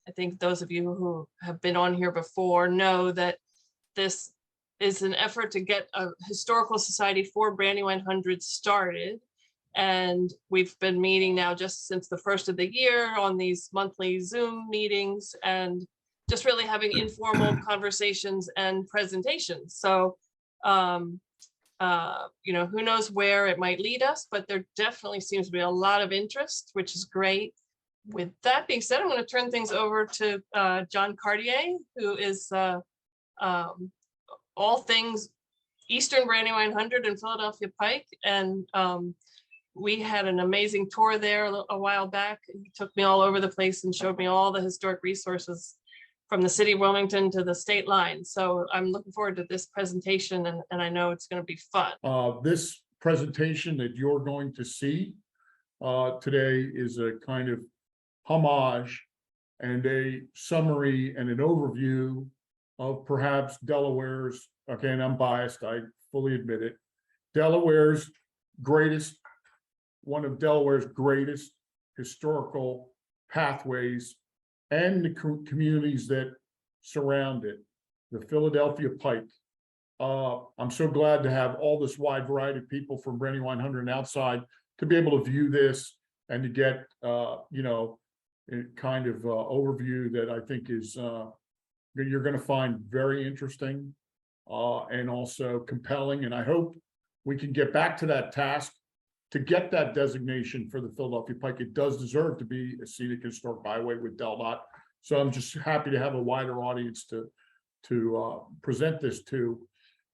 I think those of you who have been on here before know that this is an effort to get a historical society for Brandywine 100 started. And we've been meeting now just since the first of the year on these monthly Zoom meetings and just really having informal conversations and presentations. So, you know, who knows where it might lead us, but there definitely seems to be a lot of interest, which is great. With that being said, I'm going to turn things over to John Cartier, who is all things Eastern Brandywine 100 and Philadelphia Pike. And we had an amazing tour there a while back. He took me all over the place and showed me all the historic resources from the city of Wilmington to the state line. So I'm looking forward to this presentation, and I know it's going to be fun. This presentation that you're going to see today is a kind of homage and a summary and an overview of perhaps Delaware's, okay, and I'm biased, I fully admit it, Delaware's greatest, one of Delaware's greatest historical pathways and the communities that surround it, the Philadelphia Pike. I'm so glad to have all this wide variety of people from Brandywine 100 and outside to be able to view this and to get, you know, a kind of overview that I think is you're going to find very interesting and also compelling. And I hope we can get back to that task to get that designation for the Philadelphia Pike. It does deserve to be a scenic historic byway with DelDOT. So I'm just happy to have a wider audience to present this to.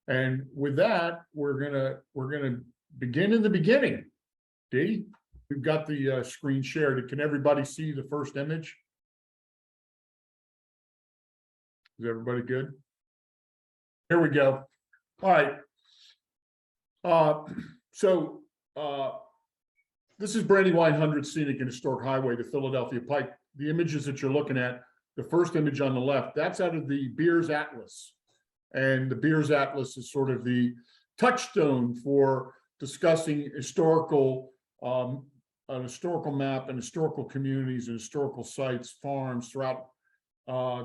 And with that, we're gonna begin in the beginning. Dee, we've got the screen shared. Can everybody see the first image? Is everybody good? Here we go. All right. This is Brandywine 100 Scenic and Historic Highway, the Philadelphia Pike. The images that you're looking at, the first image on the left, that's out of the Beers Atlas. And the Beers Atlas is sort of the touchstone for discussing historical, an historical map and historical communities and historical sites, farms throughout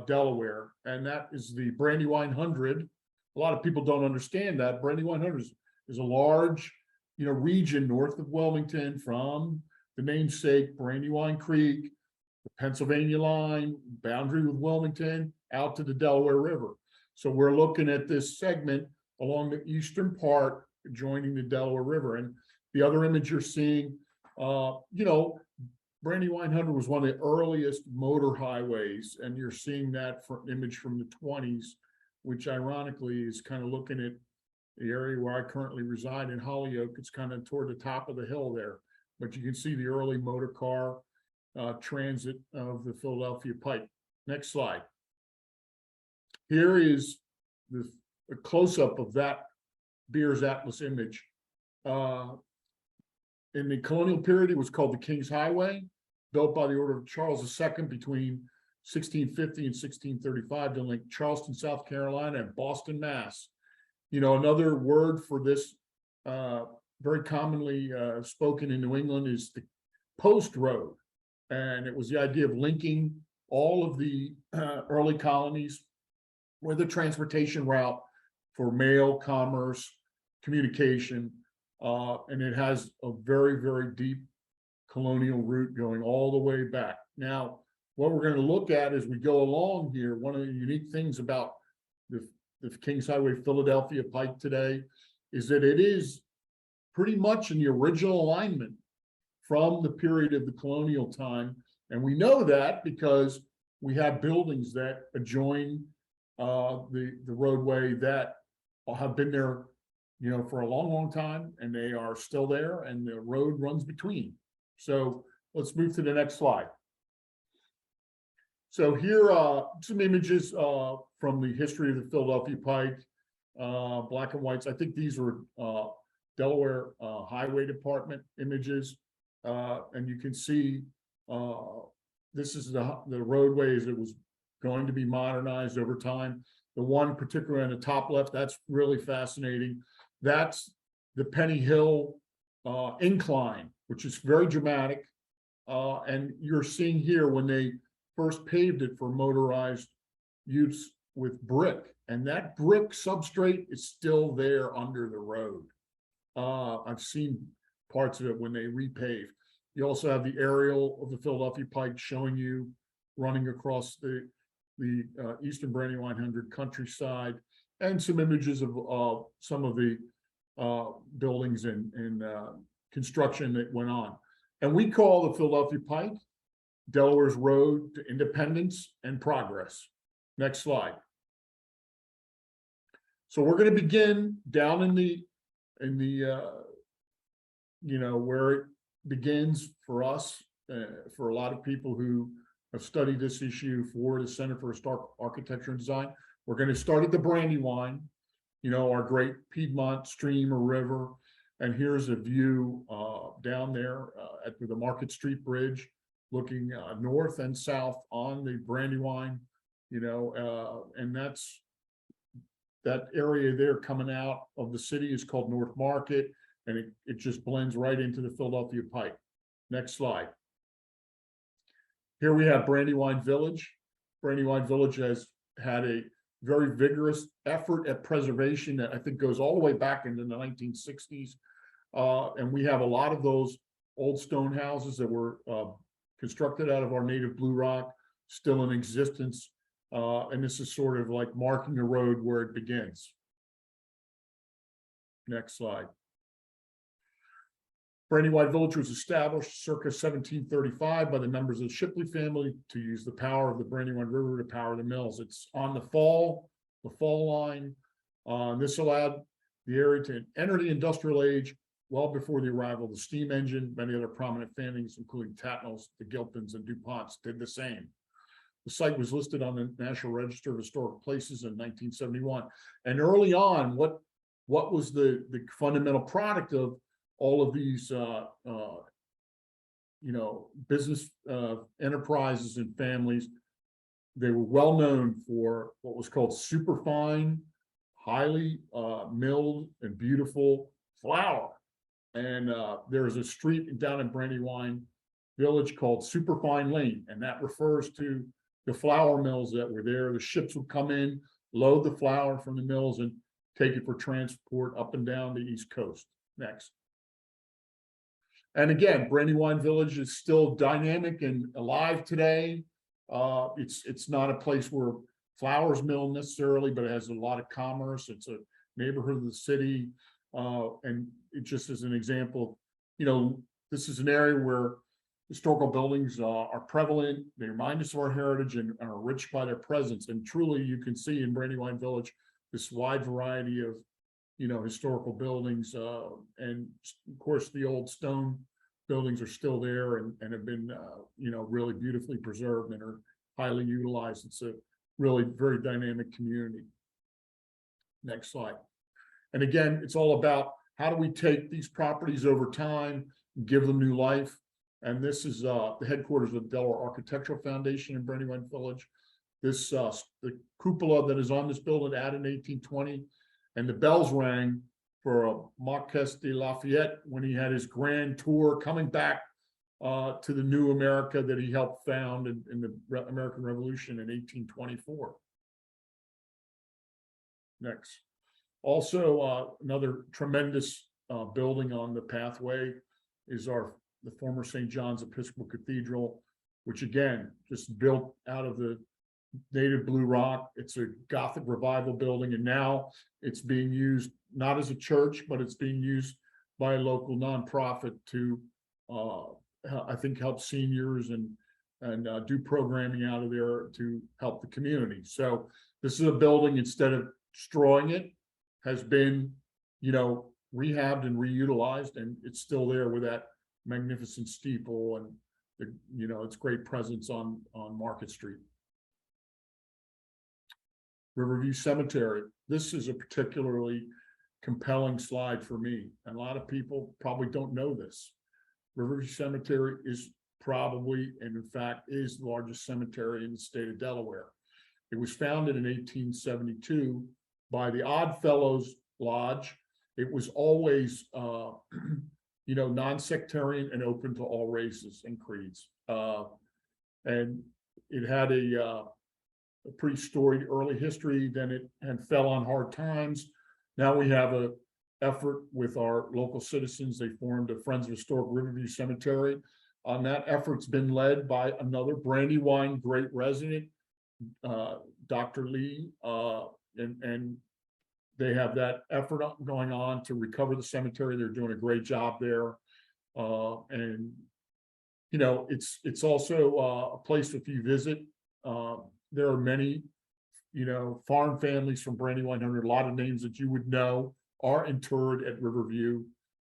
Delaware. And that is the Brandywine 100. A lot of people don't understand that. Brandywine 100 is a large, you know, region north of Wilmington from the namesake Brandywine Creek, the Pennsylvania line, boundary with Wilmington, out to the Delaware River. So we're looking at this segment along the eastern part, joining the Delaware River. And the other image you're seeing, you know, Brandywine 100 was one of the earliest motor highways, and you're seeing that image from the 20s, which ironically is kind of looking at the area where I currently reside in Holyoke. It's kind of toward the top of the hill there, but you can see the early motor car transit of the Philadelphia Pike. Next slide. Here is a close-up of that Beers Atlas image. In the colonial period, it was called the King's Highway, built by the order of Charles II between 1650 and 1635 to link Charleston, South Carolina, and Boston, Mass. You know, another word for this very commonly spoken in New England is the post road. And it was the idea of linking all of the early colonies with a transportation route for mail, commerce, communication. And it has a very, very deep colonial route going all the way back. Now, what we're going to look at as we go along here, one of the unique things about the Kings Highway Philadelphia Pike today is that it is pretty much in the original alignment from the period of the colonial time. And we know that because we have buildings that adjoin the roadway that have been there, you know, for a long, long time, and they are still there, and the road runs between. So let's move to the next slide. So here are some images from the history of the Philadelphia Pike, black and whites. I think these were Delaware Highway Department images. And you can see this is the roadway as it was going to be modernized over time. The one particularly on the top left, that's really fascinating. That's the Penny Hill incline, which is very dramatic. And you're seeing here when they first paved it for motorized use with brick, and that brick substrate is still there under the road. I've seen parts of it when they repave. You also have the aerial of the Philadelphia Pike showing you running across the Eastern Brandywine 100 countryside, and some images of some of the buildings and construction that went on. And we call the Philadelphia Pike Delaware's road to independence and progress. Next slide. So we're going to begin down in the where it begins for us, for a lot of people who have studied this issue for the Center for Historic Architecture and Design. We're going to start at the Brandywine, our great Piedmont stream or river. And here's a view down there at the Market Street Bridge, looking north and south on the Brandywine, and that's that area there coming out of the city is called North Market, and it just blends right into the Philadelphia Pike. Next slide. Here we have Brandywine Village. Brandywine Village has had a very vigorous effort at preservation that I think goes all the way back into the 1960s. And we have a lot of those old stone houses that were constructed out of our native blue rock still in existence. And this is sort of like marking the road where it begins. Next slide. Brandywine Village was established circa 1735 by the members of the Shipley family to use the power of the Brandywine River to power the mills. It's on the fall line. This allowed the area to enter the industrial age well before the arrival of the steam engine. Many other prominent families, including Tatnalls, the Gilpins, and DuPonts, did the same. The site was listed on the National Register of Historic Places in 1971. And early on, what was the fundamental product of all of these business enterprises and families? They were well known for what was called superfine, highly milled and beautiful flour. And there's a street down in Brandywine Village called Superfine Lane, and that refers to the flour mills that were there. The ships would come in, load the flour from the mills, and take it for transport up and down the East Coast. Next. And again, Brandywine Village is still dynamic and alive today. It's not a place where flour's milled necessarily, but it has a lot of commerce. It's a neighborhood of the city. And it just as an example, this is an area where historical buildings are prevalent. They remind us of our heritage and are rich by their presence. And truly, you can see in Brandywine Village this wide variety of historical buildings, and of course the old stone buildings are still there and have been really beautifully preserved and are highly utilized. It's a really very dynamic community. Next slide. And again, it's all about how do we take these properties over time and give them new life. And this is the headquarters of the Delaware Architectural Foundation in Brandywine Village. This the cupola that is on this building added in 1820. And the bells rang for Marquess de Lafayette when he had his grand tour coming back to the new America that he helped found in the American Revolution in 1824. Next. Also, another tremendous building on the pathway is the former St. John's Episcopal Cathedral, which again, just built out of the native blue rock. It's a Gothic revival building, and now it's being used not as a church, but it's being used by a local nonprofit to I think help seniors and do programming out of there to help the community. So this is a building, instead of destroying it, has been rehabbed and reutilized, and it's still there with that magnificent steeple and its great presence on Market Street. Riverview Cemetery. This is a particularly compelling slide for me, and a lot of people probably don't know this. Riverview Cemetery is probably, and in fact is, the largest cemetery in the state of Delaware. It was founded in 1872 by the Odd Fellows Lodge. It was always non-sectarian and open to all races and creeds. And it had a pretty storied early history. Then it had fell on hard times. Now we have a effort with our local citizens. They formed a Friends of Historic Riverview Cemetery. That effort's been led by another Brandywine great resident, Dr. Lee, and they have that effort going on to recover the cemetery. They're doing a great job there. And you know, it's also a place if you visit, there are many, you know, farm families from Brandywine 100, a lot of names that you would know are interred at Riverview.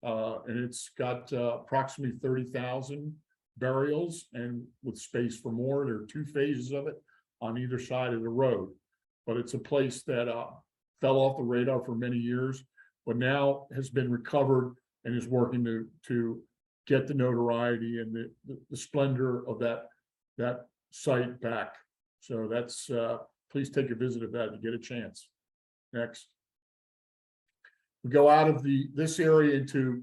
And it's got approximately 30,000 burials, and with space for more. There are 2 phases of it on either side of the road. But it's a place that fell off the radar for many years, but now has been recovered and is working to get the notoriety and the splendor of that site back. So that's please take a visit of that if you get a chance. Next. We go out of this area into,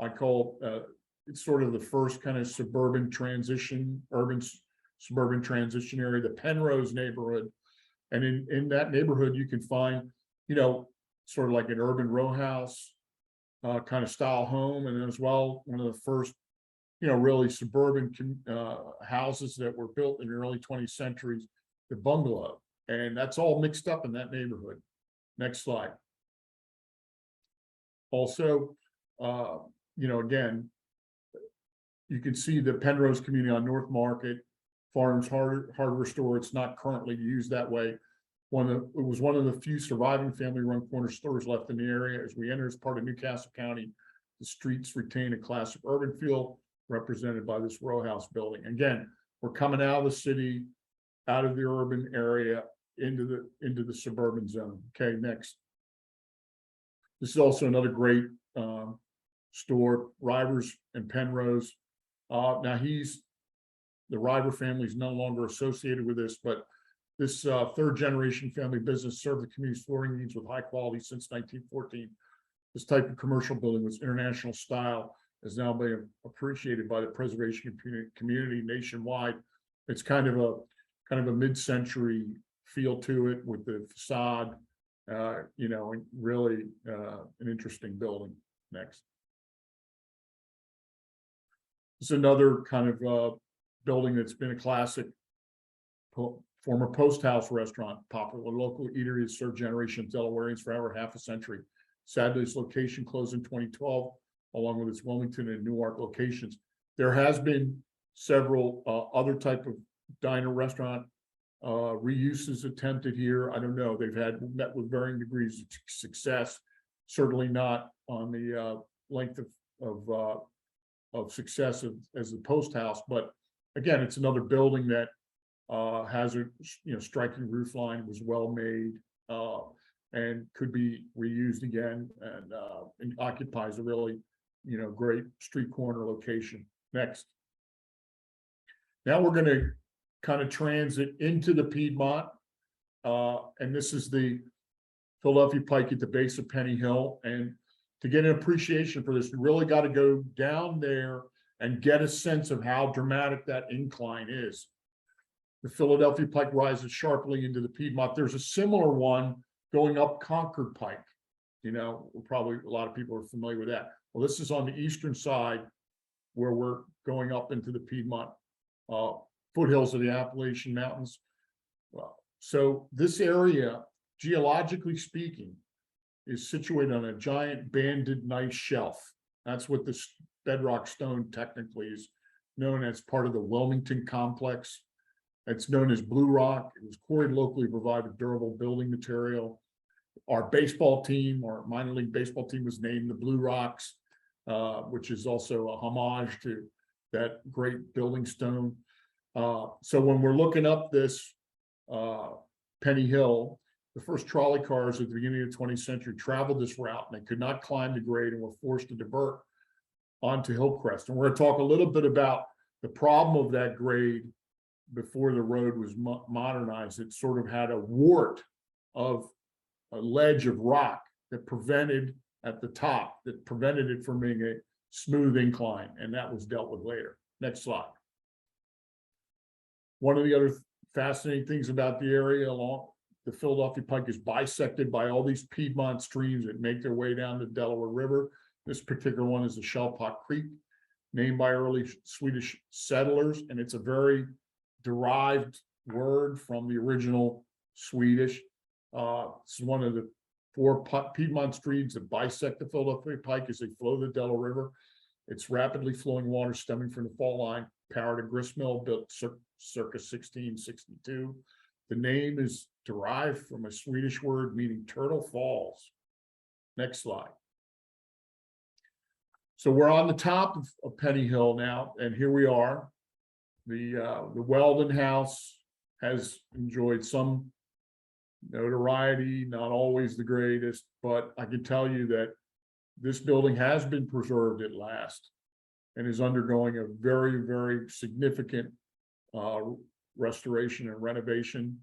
I call it's sort of the first kind of suburban transition, urban suburban transition area, the Penrose neighborhood. And in that neighborhood, you can find, you know, sort of like an urban row house kind of style home, and as well, one of the first, you know, really suburban houses that were built in the early 20th centuries, the bungalow. And that's all mixed up in that neighborhood. Next slide. Also, you know, again, you can see the Penrose community on North Market, Farms hardware store. It's not currently used that way. It was one of the few surviving family-run corner stores left in the area. As we enter as part of Newcastle County, the streets retain a classic urban feel represented by this row house building. Again, we're coming out of the city, out of the urban area, into the suburban zone. Okay, next. This is also another great store, Rivers and Penrose. Now the River family is no longer associated with this, but this 3rd generation family business served the community's flooring needs with high quality since 1914. This type of commercial building with international style is now being appreciated by the preservation community nationwide. It's kind of a mid-century feel to it with the facade, you know, and really an interesting building. Next. This is another kind of building that's been a classic. Former Post House restaurant, popular local eatery that served generations of Delawareans for over half a century. Sadly, its location closed in 2012, along with its Wilmington and Newark locations. There has been several other type of diner restaurant reuses attempted here. I don't know. They've met with varying degrees of success. Certainly not on the length of success as the Post House, but again, it's another building that has a striking roof line, was well made, and could be reused again, and occupies a really great street corner location. Next. Now we're going to kind of transit into the Piedmont, and this is the Philadelphia Pike at the base of Penny Hill. And to get an appreciation for this, we really got to go down there and get a sense of how dramatic that incline is. The Philadelphia Pike rises sharply into the Piedmont. There's a similar one going up Concord Pike. Probably a lot of people are familiar with that. Well, this is on the eastern side where we're going up into the Piedmont foothills of the Appalachian Mountains. So this area, geologically speaking, is situated on a giant banded gneiss shelf. That's what this bedrock stone technically is known as, part of the Wilmington complex. It's known as Blue Rock. It was quarried locally to provide a durable building material. Our baseball team, our minor league baseball team, was named the Blue Rocks, which is also a homage to that great building stone. So when we're looking up this Penny Hill, the first trolley cars at the beginning of the 20th century traveled this route, and they could not climb the grade and were forced to divert onto Hillcrest. And we're going to talk a little bit about the problem of that grade before the road was modernized. It sort of had a wart of a ledge of rock that prevented at the top, that prevented it from being a smooth incline, and that was dealt with later. Next slide. One of the other fascinating things about the area along the Philadelphia Pike is bisected by all these Piedmont streams that make their way down the Delaware River. This particular one is the Shellpot Creek, named by early Swedish settlers, and it's a very derived word from the original Swedish. It's one of the four Piedmont streams that bisect the Philadelphia Pike as they flow the Delaware River. It's rapidly flowing water stemming from the fall line, powered a grist mill built circa 1662. The name is derived from a Swedish word meaning Turtle Falls. Next slide. So we're on the top of Penny Hill now, and here we are. The Weldon House has enjoyed some notoriety, not always the greatest, but I can tell you that this building has been preserved at last and is undergoing a very, very significant restoration and renovation.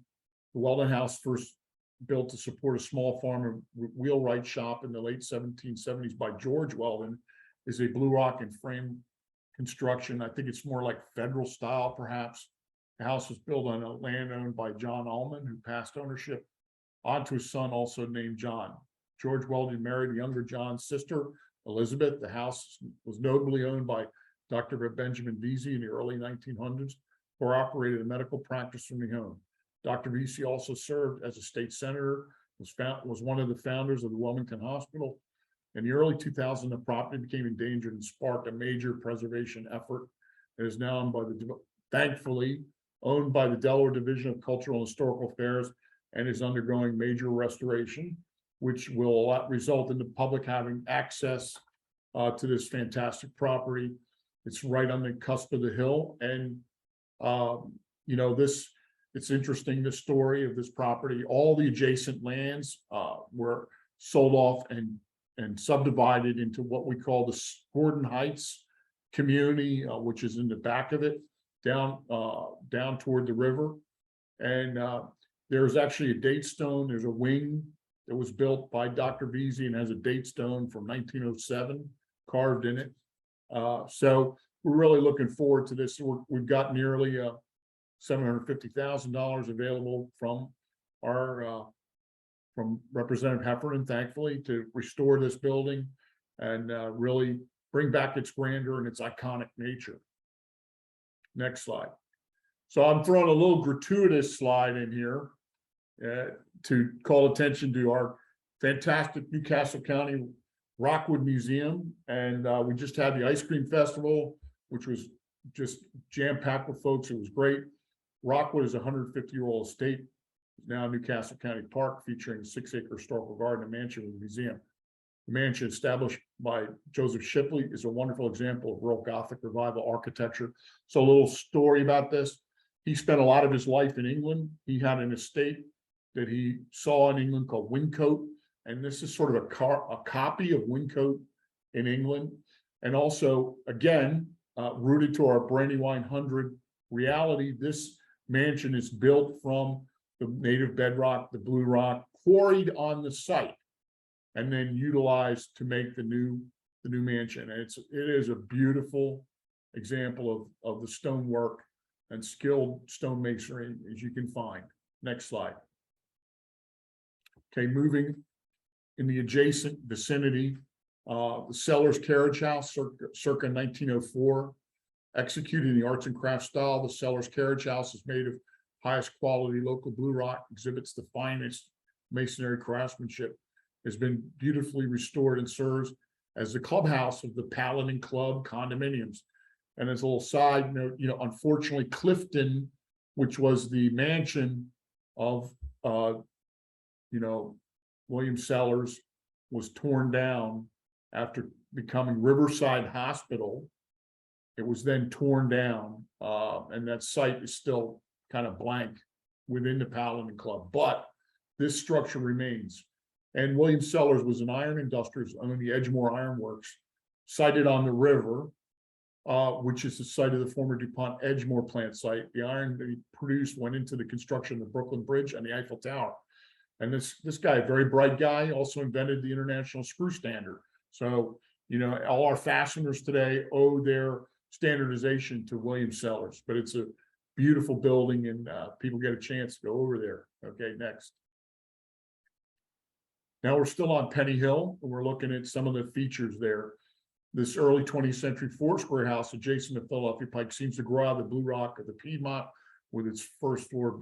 The Weldon House, first built to support a small farm and wheelwright shop in the late 1770s by George Weldon, is a blue rock and frame construction. I think it's more like federal style, perhaps. The house was built on a land owned by John Ullman, who passed ownership onto his son, also named John. George Weldon married younger John's sister, Elizabeth. The house was notably owned by Dr. Benjamin Vesey in the early 1900s, who operated a medical practice from the home. Dr. Vesey also served as a state senator, was one of the founders of the Wilmington Hospital. In the early 2000s, the property became endangered and sparked a major preservation effort. It is now owned by thankfully owned by the Delaware Division of Cultural and Historical Affairs and is undergoing major restoration, which will result in the public having access to this fantastic property. It's right on the cusp of the hill, and it's interesting, the story of this property. All the adjacent lands were sold off and subdivided into what we call the Gordon Heights community, which is in the back of it, down toward the river. And there's actually a date stone. There's a wing that was built by Dr. Vesey and has a date stone from 1907 carved in it. So we're really looking forward to this. We've got nearly $750,000 available from from Representative Heffernan, thankfully, to restore this building and really bring back its grandeur and its iconic nature. Next slide. So I'm throwing a little gratuitous slide in here to call attention to our fantastic Newcastle County Rockwood Museum. And we just had the ice cream festival, which was just jam-packed with folks. It was great. Rockwood is a 150-year-old estate, now Newcastle County Park, featuring a 6-acre historical garden and mansion with a museum. The mansion, established by Joseph Shipley, is a wonderful example of rural Gothic revival architecture. So a little story about this. He spent a lot of his life in England. He had an estate that he saw in England called Wyncote, and this is sort of a copy of Wyncote in England. And also, again, rooted to our Brandywine 100 reality, this mansion is built from the native bedrock, the blue rock, quarried on the site, and then utilized to make the new mansion. And it is a beautiful example of the stonework and skilled stonemasonry as you can find. Next slide. Okay, moving in the adjacent vicinity, the Sellers Carriage House, circa 1904, executed in the arts and crafts style. The Sellers Carriage House is made of highest quality local blue rock, exhibits the finest masonry craftsmanship, has been beautifully restored, and serves as the clubhouse of the Paladin Club condominiums. And as a little side note, unfortunately, Clifton, which was the mansion of William Sellers, was torn down after becoming Riverside Hospital. It was then torn down, and that site is still kind of blank within the Paladin Club, but this structure remains. And William Sellers was an iron industrialist, owned the Edgemore Iron Works, sited on the river, which is the site of the former DuPont Edgemore plant site. The iron that he produced went into the construction of the Brooklyn Bridge and the Eiffel Tower. And this guy, a very bright guy, also invented the International Screw Standard. So, all our fasteners today owe their standardization to William Sellers, but it's a beautiful building, and people get a chance to go over there. Okay, next. Now we're still on Penny Hill, and we're looking at some of the features there. This early 20th century four-square house adjacent to Philadelphia Pike seems to grow out of the blue rock of the Piedmont, with its first floor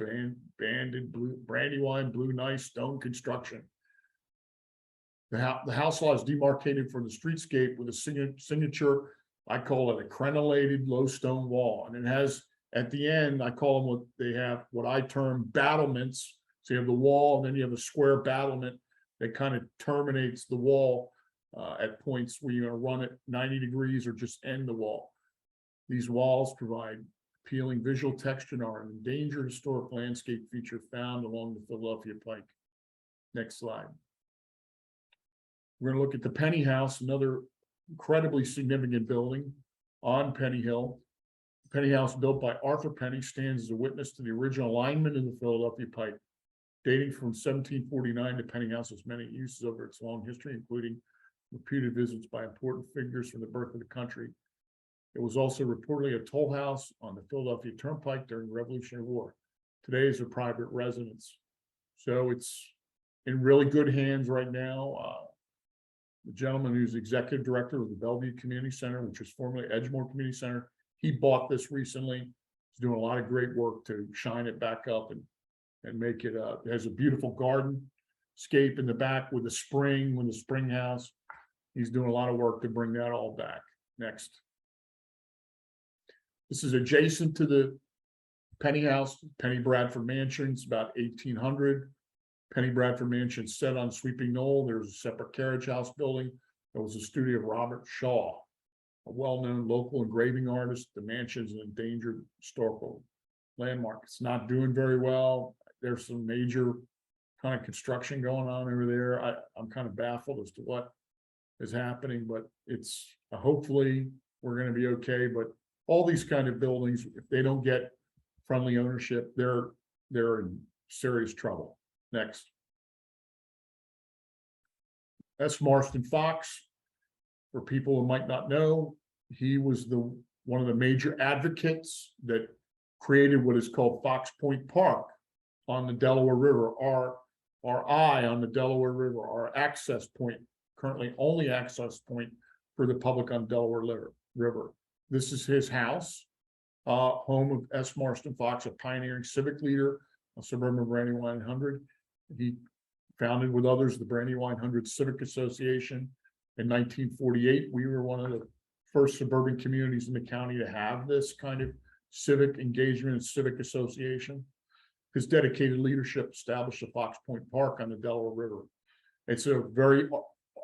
banded blue, Brandywine blue nice stone construction. The house lot is demarcated from the streetscape with a signature, I call it a crenellated low stone wall. And it has, at the end, I call them what I term battlements. So you have the wall, and then you have a square battlement that kind of terminates the wall at points where you're going to run it 90 degrees or just end the wall. These walls provide appealing visual texture and are an endangered historic landscape feature found along the Philadelphia Pike. Next slide. We're going to look at the Penny House, another incredibly significant building on Penny Hill. The Penny House, built by Arthur Penny, stands as a witness to the original alignment of the Philadelphia Pike. Dating from 1749, the Penny House has many uses over its long history, including repeated visits by important figures from the birth of the country. It was also reportedly a toll house on the Philadelphia Turnpike during the Revolutionary War. Today is a private residence. So it's in really good hands right now. The gentleman who's executive director of the Bellevue Community Center, which was formerly Edgemore Community Center, he bought this recently. He's doing a lot of great work to shine it back up and make it, it has a beautiful garden scape in the back with a spring house. He's doing a lot of work to bring that all back. Next. This is adjacent to the Penny House, Penny Bradford Mansion. It's about 1800. Penny Bradford Mansion set on Sweeping Knoll. There's a separate carriage house building. That was a studio of Robert Shaw, a well-known local engraving artist. The mansion is an endangered historical landmark. It's not doing very well. There's some major kind of construction going on over there. I'm kind of baffled as to what is happening, but it's hopefully we're going to be okay. But all these kind of buildings, if they don't get friendly ownership, they're in serious trouble. Next. S. Marston Fox, for people who might not know, he was one of the major advocates that created what is called Fox Point Park on the Delaware River, our eye on the Delaware River, our access point, currently only access point for the public on Delaware River. This is his house, home of S. Marston Fox, a pioneering civic leader of suburban Brandywine 100. He founded with others the Brandywine 100 Civic Association. In 1948, we were one of the first suburban communities in the county to have this kind of civic engagement and civic association. His dedicated leadership established the Fox Point Park on the Delaware River. It's a very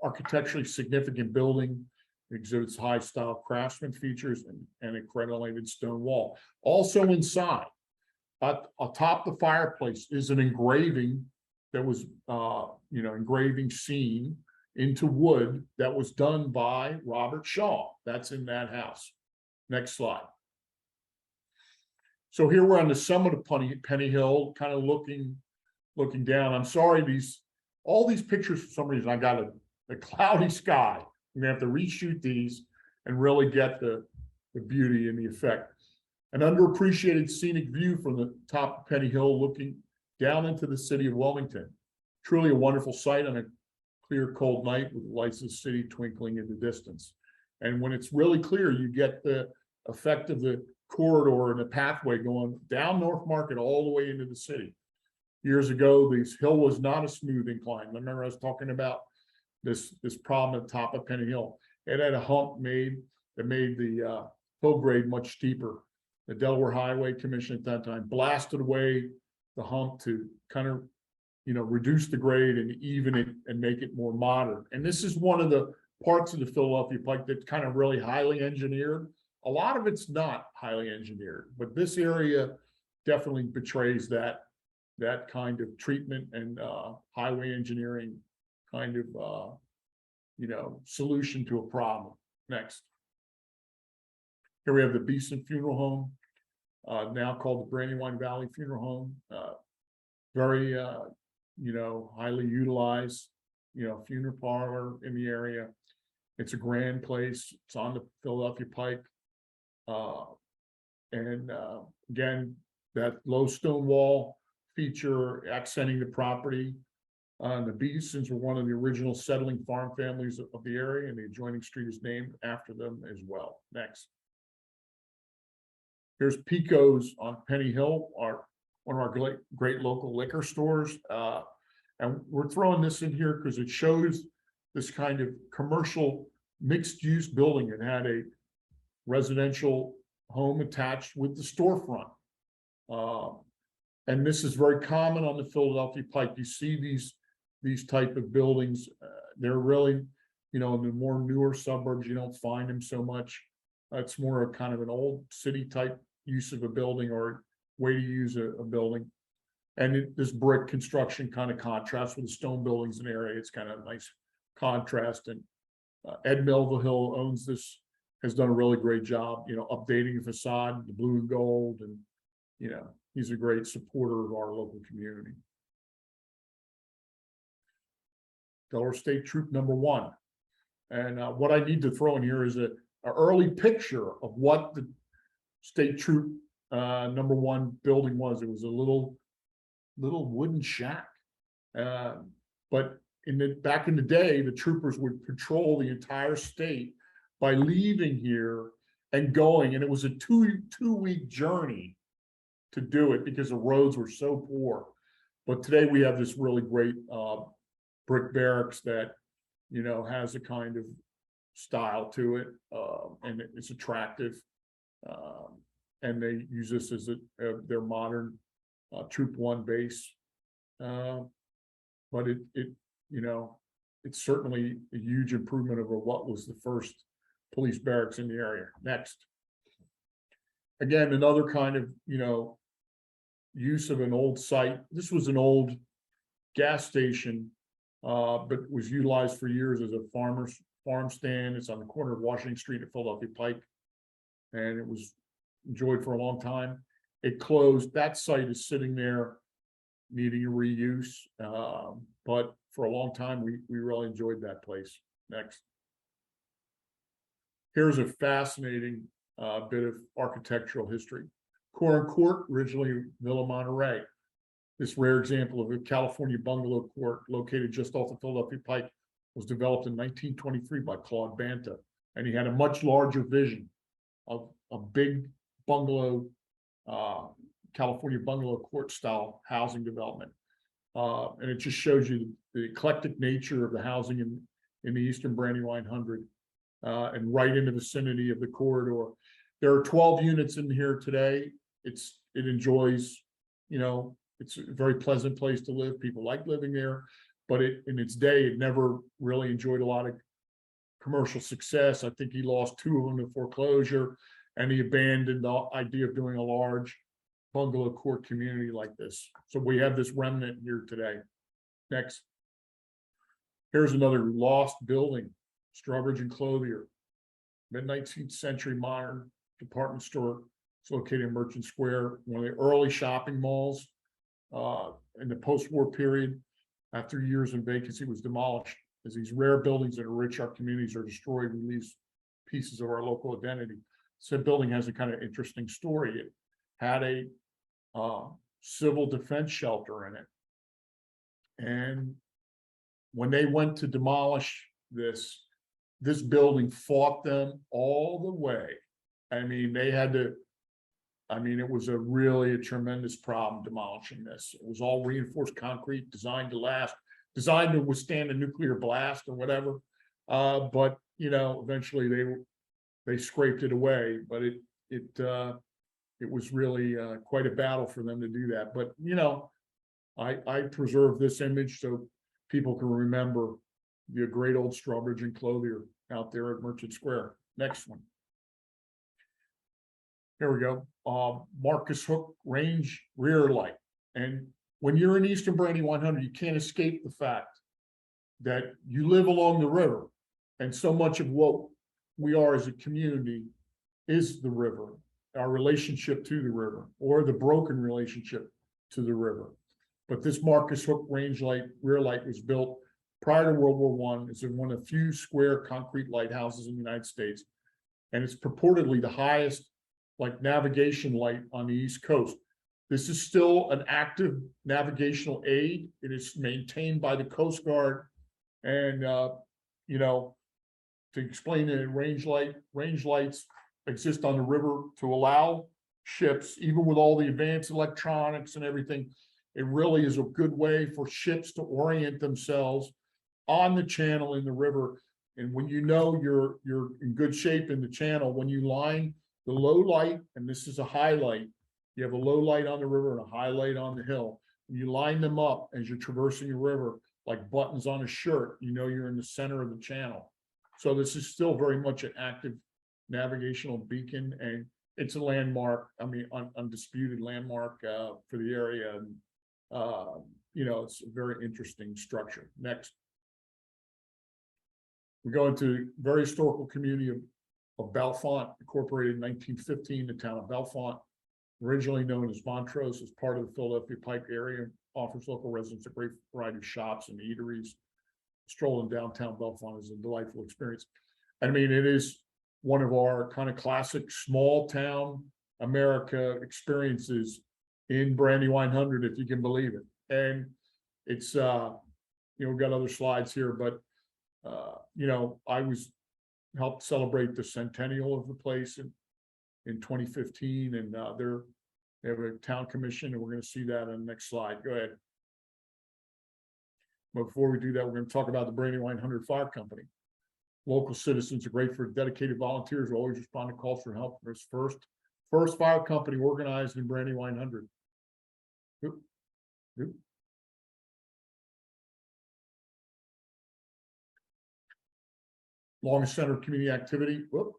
architecturally significant building. It exhibits high style craftsman features and a crenellated stone wall. Also inside, atop the fireplace is an engraving that was, engraving scene into wood that was done by Robert Shaw. That's in that house. Next slide. So here we're on the summit of Penny Hill, kind of looking down. I'm sorry, all these pictures, for some reason, I got a cloudy sky. I'm gonna have to reshoot these and really get the beauty and the effect. An underappreciated scenic view from the top of Penny Hill, looking down into the city of Wilmington. Truly a wonderful sight on a clear, cold night with the lights of the city twinkling in the distance. And when it's really clear, you get the effect of the corridor and the pathway going down North Market all the way into the city. Years ago, this hill was not a smooth incline. Remember, I was talking about this problem at the top of Penny Hill. It had a hump that made the hill grade much steeper. The Delaware Highway Commission at that time blasted away the hump to kind of, reduce the grade and even it and make it more modern. And this is one of the parts of the Philadelphia Pike that's kind of really highly engineered. A lot of it's not highly engineered, but this area definitely betrays that kind of treatment and highway engineering kind of solution to a problem. Next. Here we have the Beeson Funeral Home, now called the Brandywine Valley Funeral Home. Very highly utilized funeral parlor in the area. It's a grand place. It's on the Philadelphia Pike. And again, that low stone wall feature accenting the property. The Beesons were one of the original settling farm families of the area, and the adjoining street is named after them as well. Next. Here's Pico's on Penny Hill, one of our great local liquor stores. And we're throwing this in here because it shows this kind of commercial mixed use building. It had a residential home attached with the storefront. And this is very common on the Philadelphia Pike. You see these type of buildings. They're really, in the more newer suburbs, you don't find them so much. It's more of kind of an old city type use of a building or way to use a building. And this brick construction kind of contrasts with the stone buildings in the area. It's kind of a nice contrast. And Ed Melville owns this, has done a really great job, updating the facade, the blue and gold. And, he's a great supporter of our local community. Delaware State Troop number 1. And what I need to throw in here is an early picture of what the State Troop number 1 building was. It was a little wooden shack. But back in the day, the troopers would patrol the entire state by leaving here and going. And it was a two-week journey to do it because the roads were so poor. But today we have this really great brick barracks that, has a kind of style to it, and it's attractive. And they use this as their modern Troop 1 base. But it's certainly a huge improvement over what was the first police barracks in the area. Next. Again, another kind of, use of an old site. This was an old gas station, but was utilized for years as a farm stand. It's on the corner of Washington Street at Philadelphia Pike. And it was enjoyed for a long time. It closed. That site is sitting there needing a reuse. But for a long time, we really enjoyed that place. Next. Here's a fascinating bit of architectural history. Corin Court, originally Villa Monterey. This rare example of a California bungalow court located just off the Philadelphia Pike was developed in 1923 by Claude Banta. And he had a much larger vision of a big bungalow, California bungalow court style housing development. And it just shows you the eclectic nature of the housing in the Eastern Brandywine 100 and right in the vicinity of the corridor. There are 12 units in here today. It enjoys, it's a very pleasant place to live. People like living there, but in its day, it never really enjoyed a lot of commercial success. I think he lost 2 of them to foreclosure, and he abandoned the idea of doing a large bungalow court community like this. So we have this remnant here today. Next. Here's another lost building, Strawbridge and Clothier, mid-19th century modern department store. It's located in Merchant Square, one of the early shopping malls in the post-war period. After years in vacancy, was demolished. As these rare buildings that enrich our communities are destroyed, we lose pieces of our local identity. So the building has a kind of interesting story. It had a civil defense shelter in it. And when they went to demolish this building fought them all the way. I mean, it was a tremendous problem demolishing this. It was all reinforced concrete, designed to last, designed to withstand a nuclear blast or whatever. But eventually they scraped it away. But it was really quite a battle for them to do that. But I preserve this image so people can remember the great old Strawbridge and Clothier out there at Merchant Square. Next one. Here we go. Marcus Hook Range rear light. And when you're in Eastern Brandywine 100, you can't escape the fact that you live along the river. And so much of what we are as a community is the river, our relationship to the river, or the broken relationship to the river. But this Marcus Hook Range light rear light was built prior to World War I. It's in one of the few square concrete lighthouses in the United States. And it's purportedly the highest like navigation light on the East Coast. This is still an active navigational aid. It is maintained by the Coast Guard. And, you know, to explain it, range lights exist on the river to allow ships, even with all the advanced electronics and everything, it really is a good way for ships to orient themselves on the channel in the river. And when you know you're in good shape in the channel, when you line the low light, and this is a highlight, you have a low light on the river and a high light on the hill, and you line them up as you're traversing the river like buttons on a shirt, you know you're in the center of the channel. So this is still very much an active navigational beacon, and it's a landmark. I mean, undisputed landmark for the area. And you know, it's a very interesting structure. Next, we go into very historical community of Bellefonte, incorporated in 1915. The town of Bellefonte, originally known as Montrose, is part of the Philadelphia Pike area, offers local residents a great variety of shops and eateries. Strolling downtown Bellefonte is a delightful experience. I mean, it is one of our kind of classic small town America experiences in Brandywine 100, if you can believe it. And it's, you know, we've got other slides here, but, you know, I helped celebrate the centennial of the place in 2015, and they have a town commission, and we're going to see that on the next slide. Go ahead. But before we do that, we're going to talk about the Brandywine 100 Fire Company. Local citizens are great for dedicated volunteers who always respond to calls for help. There's first fire company organized in Brandywine 100. Longest center of community activity. Whoop.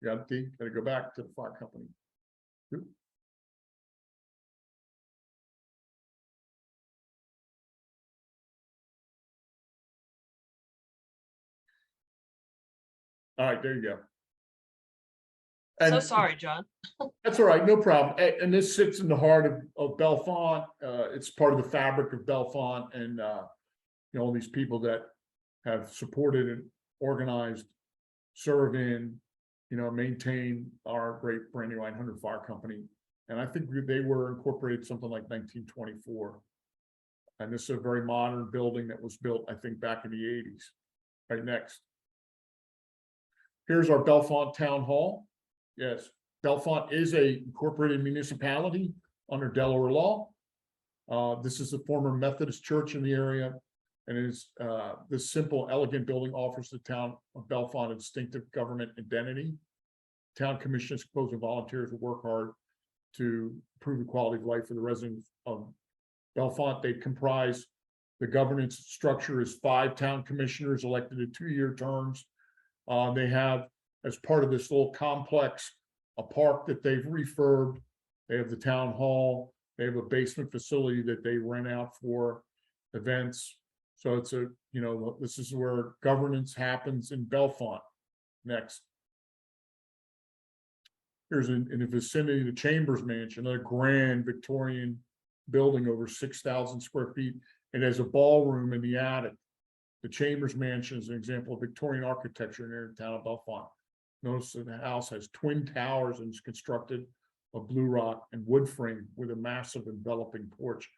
Got to go back to the fire company. Whoop. All right, there you go. And so sorry, John. That's all right, no problem. And this sits in the heart of Bellefonte. It's part of the fabric of Bellefonte, and you know, all these people that have supported and organized, serve in, you know, maintain our great Brandywine 100 Fire Company. And I think they were incorporated something like 1924. And this is a very modern building that was built, I think, back in the 80s. Right, next. Here's our Bellefonte Town Hall. Yes, Bellefonte is a incorporated municipality under Delaware law. This is a former Methodist church in the area, and is this simple, elegant building offers the town of Bellefonte a distinctive government identity. Town commission is composed of volunteers who work hard to improve the quality of life for the residents of Bellefonte. They comprise the governance structure is 5 town commissioners elected to 2-year terms. They have, as part of this little complex, a park that they've refurbed. They have the town hall. They have a basement facility that they rent out for events. So it's a, you know, this is where governance happens in Bellefonte. Next. Here's in the vicinity of the Chambers Mansion, a grand Victorian building over 6,000 square feet. It has a ballroom in the attic. The Chambers Mansion is an example of Victorian architecture in the town of Bellefonte. Notice that the house has twin towers and is constructed of blue rock and wood frame with a massive enveloping porch.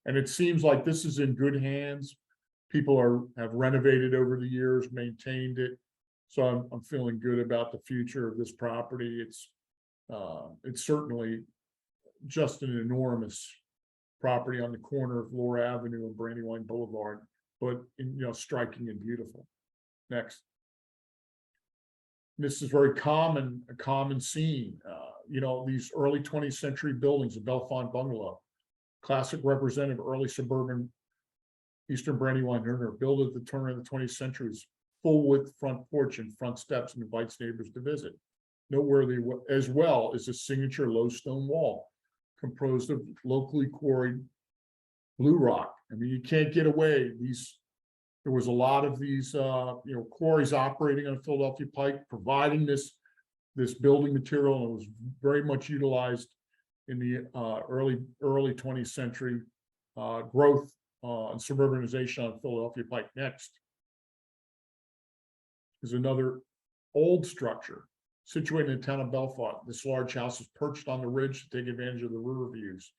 And it seems like this is in good hands. People have renovated over the years, maintained it. So I'm feeling good about the future of this property. It's certainly just an enormous property on the corner of Laura Avenue and Brandywine Boulevard, but striking and beautiful. Next. This is very common, a common scene. These early 20th century buildings, the Bellefonte bungalow, classic representative early suburban Eastern Brandywine owner, built at the turn of the 20th century, full width front porch and front steps, and invites neighbors to visit. Noteworthy as well is a signature low stone wall composed of locally quarried blue rock. I mean, you can't get away. There was a lot of these quarries operating on Philadelphia Pike, providing this building material, and it was very much utilized in the early 20th century growth and suburbanization on Philadelphia Pike. Next is another old structure, situated in the town of Belfort. This large house is perched on the ridge to take advantage of the river views.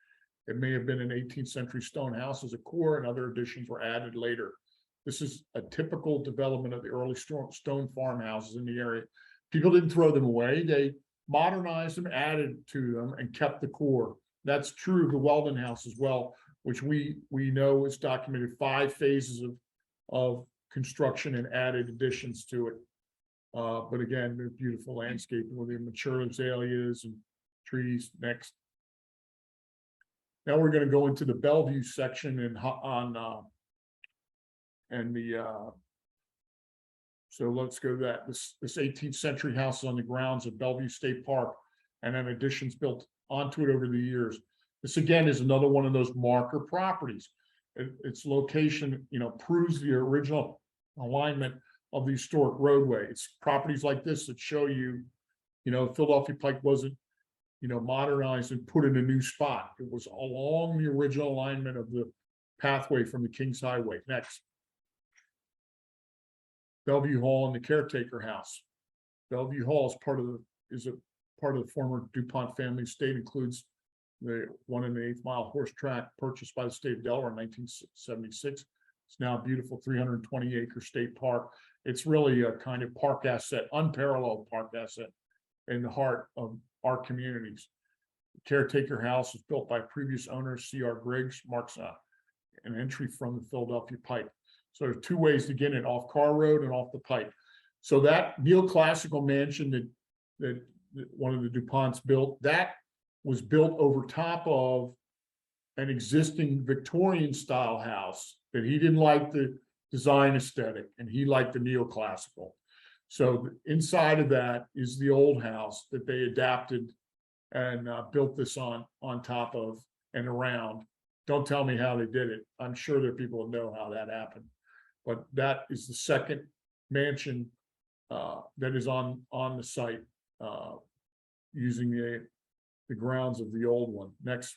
It may have been an 18th century stone house as a core, and other additions were added later. This is a typical development of the early stone farmhouses in the area. People didn't throw them away. They modernized them, added to them, and kept the core. That's true of the Weldon House as well, which we know is documented 5 phases of construction and added additions to it. But again, there's beautiful landscaping with the mature azaleas and trees. Next. Now we're going to go into the Bellevue section so let's go to that. This 18th century house is on the grounds of Bellevue State Park, and then additions built onto it over the years. This again is another one of those marker properties. Its location, proves the original alignment of the historic roadway. It's properties like this that show you, Philadelphia Pike wasn't, modernized and put in a new spot. It was along the original alignment of the pathway from the King's Highway. Next. Bellevue Hall and the Caretaker House. Bellevue Hall is part of the former DuPont family estate, includes the 1 1/8 mile horse track purchased by the state of Delaware in 1976. It's now a beautiful 320-acre state park. It's really a kind of park asset, unparalleled park asset in the heart of our communities. The Caretaker House was built by previous owner C.R. Griggs, marks an entry from the Philadelphia Pike. So there's 2 ways to get in, off Carr Road and off the Pike. So that neoclassical mansion that one of the DuPonts built, that was built over top of an existing Victorian style house that he didn't like the design aesthetic, and he liked the neoclassical. So inside of that is the old house that they adapted and built this on top of and around. Don't tell me how they did it. I'm sure there are people who know how that happened. But that is the second mansion that is on the site using the grounds of the old one. Next.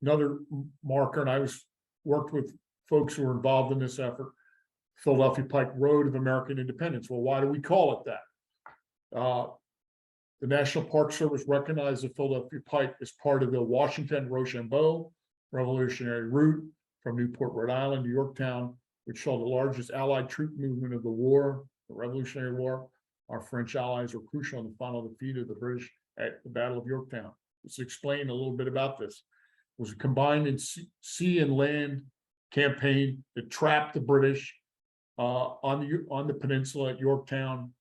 Another marker, and I worked with folks who were involved in this effort, Philadelphia Pike Road of American Independence. Well, why do we call it that? The National Park Service recognized the Philadelphia Pike as part of the Washington-Rochambeau Revolutionary Route from Newport, Rhode Island to Yorktown, which saw the largest Allied troop movement of the war, the Revolutionary War. Our French allies were crucial in the final defeat of the British at the Battle of Yorktown. Let's explain a little bit about this. It was a combined sea and land campaign that trapped the British on the peninsula at Yorktown,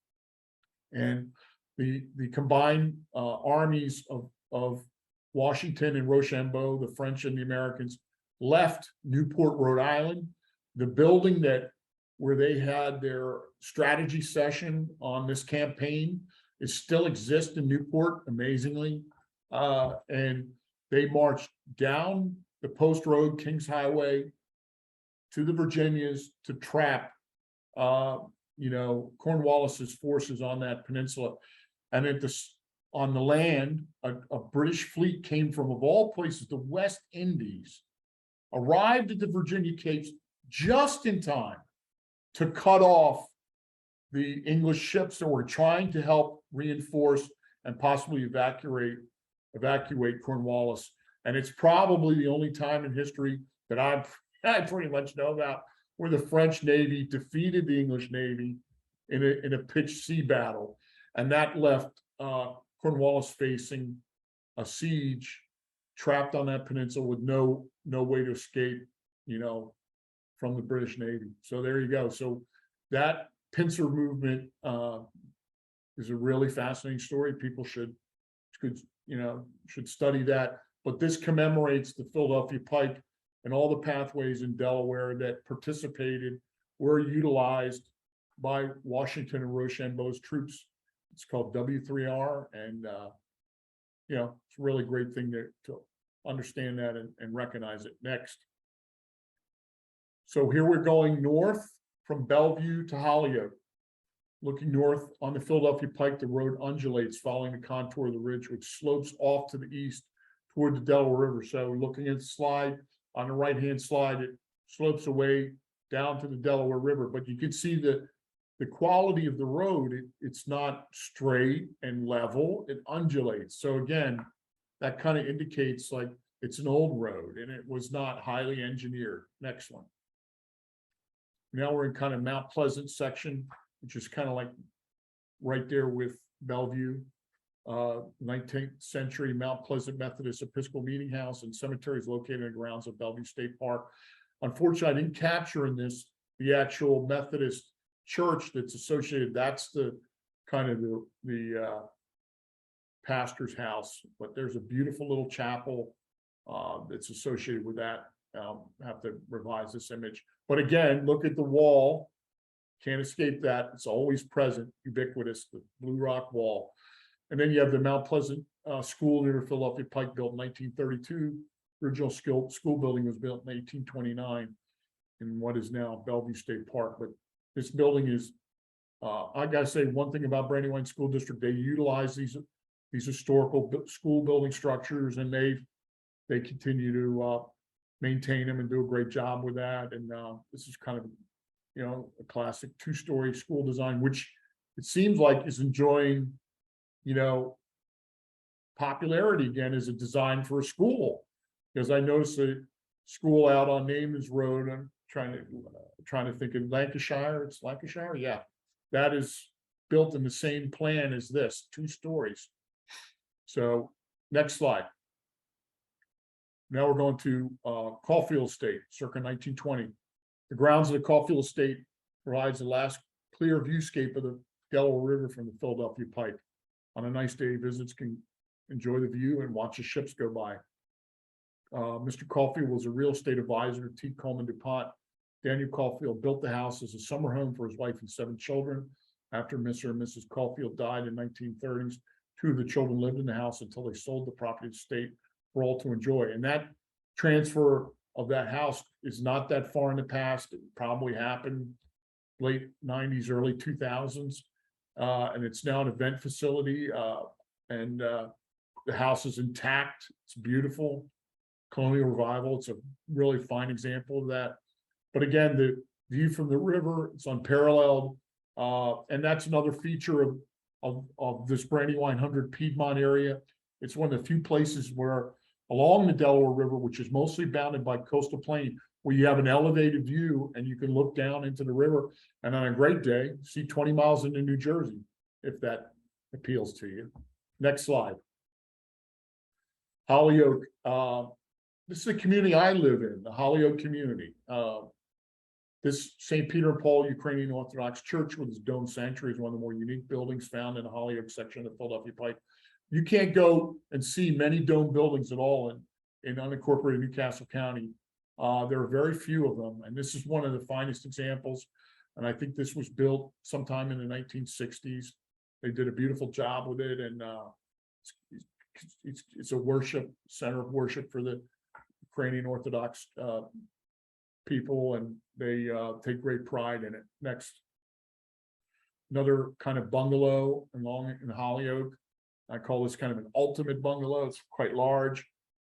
and the combined armies of Washington and Rochambeau, the French and the Americans, left Newport, Rhode Island. The building where they had their strategy session on this campaign still exists in Newport, amazingly, and they marched down the Post Road, Kings Highway, to the Virginias to trap Cornwallis's forces on that peninsula. And on the land, a British fleet came from, of all places, the West Indies, arrived at the Virginia Capes just in time to cut off the English ships that were trying to help reinforce and possibly evacuate Cornwallis. And it's probably the only time in history that I pretty much know about where the French Navy defeated the English Navy in a pitched sea battle, and that left Cornwallis facing a siege, trapped on that peninsula with no way to escape, from the British Navy. So there you go. So that pincer movement is a really fascinating story. People should study that. But this commemorates the Philadelphia Pike and all the pathways in Delaware that participated, were utilized by Washington and Rochambeau's troops. It's called W3R, and it's a really great thing to understand that and recognize it. Next. So here we're going north from Bellevue to Holyoke. Looking north on the Philadelphia Pike, the road undulates following the contour of the ridge, which slopes off to the east toward the Delaware River. So looking at the slide, on the right-hand slide, it slopes away down to the Delaware River, but you can see the the quality of the road, it's not straight and level, it undulates. So again, that kind of indicates like it's an old road and it was not highly engineered. Next one. Now we're in kind of Mount Pleasant section, which is kind of like right there with Bellevue. 19th century Mount Pleasant Methodist Episcopal Meeting House and cemetery is located in the grounds of Bellevue State Park. Unfortunately, I didn't capture in this the actual Methodist church that's associated. That's the kind of the pastor's house, but there's a beautiful little chapel that's associated with that. Have to revise this image, but again, look at the wall. Can't escape that. It's always present, ubiquitous, the Blue Rock Wall. And then you have the Mount Pleasant School near Philadelphia Pike, built in 1932. Original school building was built in 1829 in what is now Bellevue State Park. But this building is, I gotta say one thing about Brandywine School District, they utilize these historical school building structures, and they continue to maintain them and do a great job with that. And this is kind of, you know, a classic two-story school design, which it seems like is enjoying, you know, popularity again as a design for a school. Because I noticed a school out on Naaman's Road. I'm trying to think of Lancashire. It's Lancashire, yeah. That is built in the same plan as this, 2 stories. So next slide. Now we're going to Caulfield Estate, circa 1920. The grounds of the Caulfield Estate provides the last clear viewscape of the Delaware River from the Philadelphia Pike. On a nice day, visitors can enjoy the view and watch the ships go by. Mr. Caulfield was a real estate advisor to T. Coleman DuPont. Daniel Caulfield built the house as a summer home for his wife and 7 children. After Mr. and Mrs. Caulfield died in 1930s, 2 of the children lived in the house until they sold the property to the state for all to enjoy. And that transfer of that house is not that far in the past. It probably happened late 90s, early 2000s. And it's now an event facility. And the house is intact. It's beautiful. Colonial revival. It's a really fine example of that. But again, the view from the river, it's unparalleled. And that's another feature of this Brandywine 100 Piedmont area. It's one of the few places where along the Delaware River, which is mostly bounded by coastal plain, where you have an elevated view and you can look down into the river, and on a great day, see 20 miles into New Jersey, if that appeals to you. Next slide. Hollyoak. This is the community I live in, the Hollyoak community. This St. Peter and Paul Ukrainian Orthodox Church with its dome sanctuary is one of the more unique buildings found in the Hollyoak section of the Philadelphia Pike. You can't go and see many dome buildings at all in unincorporated Newcastle County. There are very few of them, and this is one of the finest examples. And I think this was built sometime in the 1960s. They did a beautiful job with it, and it's a worship center of worship for the Ukrainian Orthodox people, and they take great pride in it. Next, another kind of bungalow along in Hollyoak. I call this kind of an ultimate bungalow. It's quite large,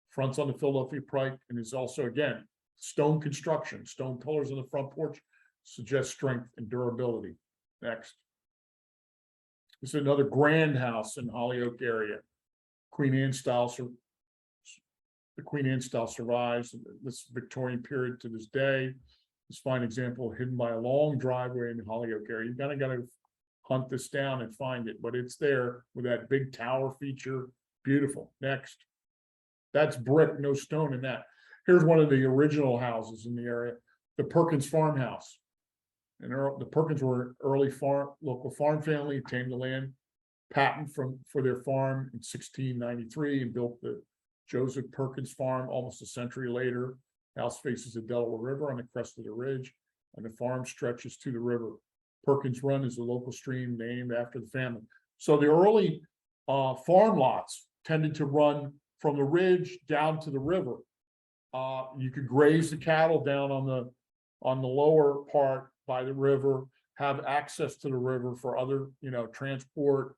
fronts on the Philadelphia Pike, and is also, again, stone construction. Stone pillars on the front porch suggest strength and durability. Next. This is another grand house in Hollyoak area. Queen Anne style. The Queen Anne style survives this Victorian period to this day. This fine example hidden by a long driveway in the Hollyoak area. You gotta hunt this down and find it, but it's there with that big tower feature. Beautiful. Next. That's brick, no stone in that. Here's one of the original houses in the area, the Perkins farmhouse. And the Perkins were early local farm family, obtained the land patent for their farm in 1693 and built the Joseph Perkins farm almost a century later. House faces the Delaware River on the crest of the ridge, and the farm stretches to the river. Perkins Run is a local stream named after the family. So the early farm lots tended to run from the ridge down to the river. You could graze the cattle down on the lower part by the river, have access to the river for other, transport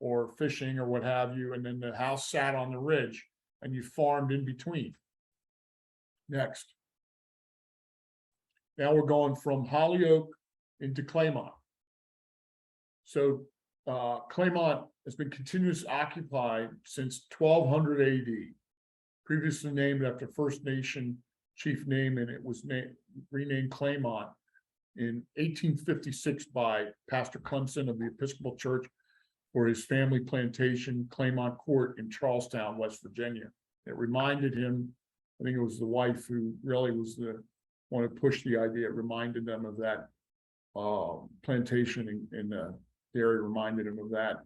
or fishing or what have you, and then the house sat on the ridge and you farmed in between. Next. Now we're going from Hollyoak into Claymont. So Claymont has been continuously occupied since 1200 AD, previously named after First Nation chief name, and it was renamed Claymont in 1856 by Pastor Clemson of the Episcopal Church for his family plantation, Claymont Court in Charlestown, West Virginia. It reminded him, I think it was the wife who really was the one who pushed the idea. It reminded them of that plantation in the area, reminded him of that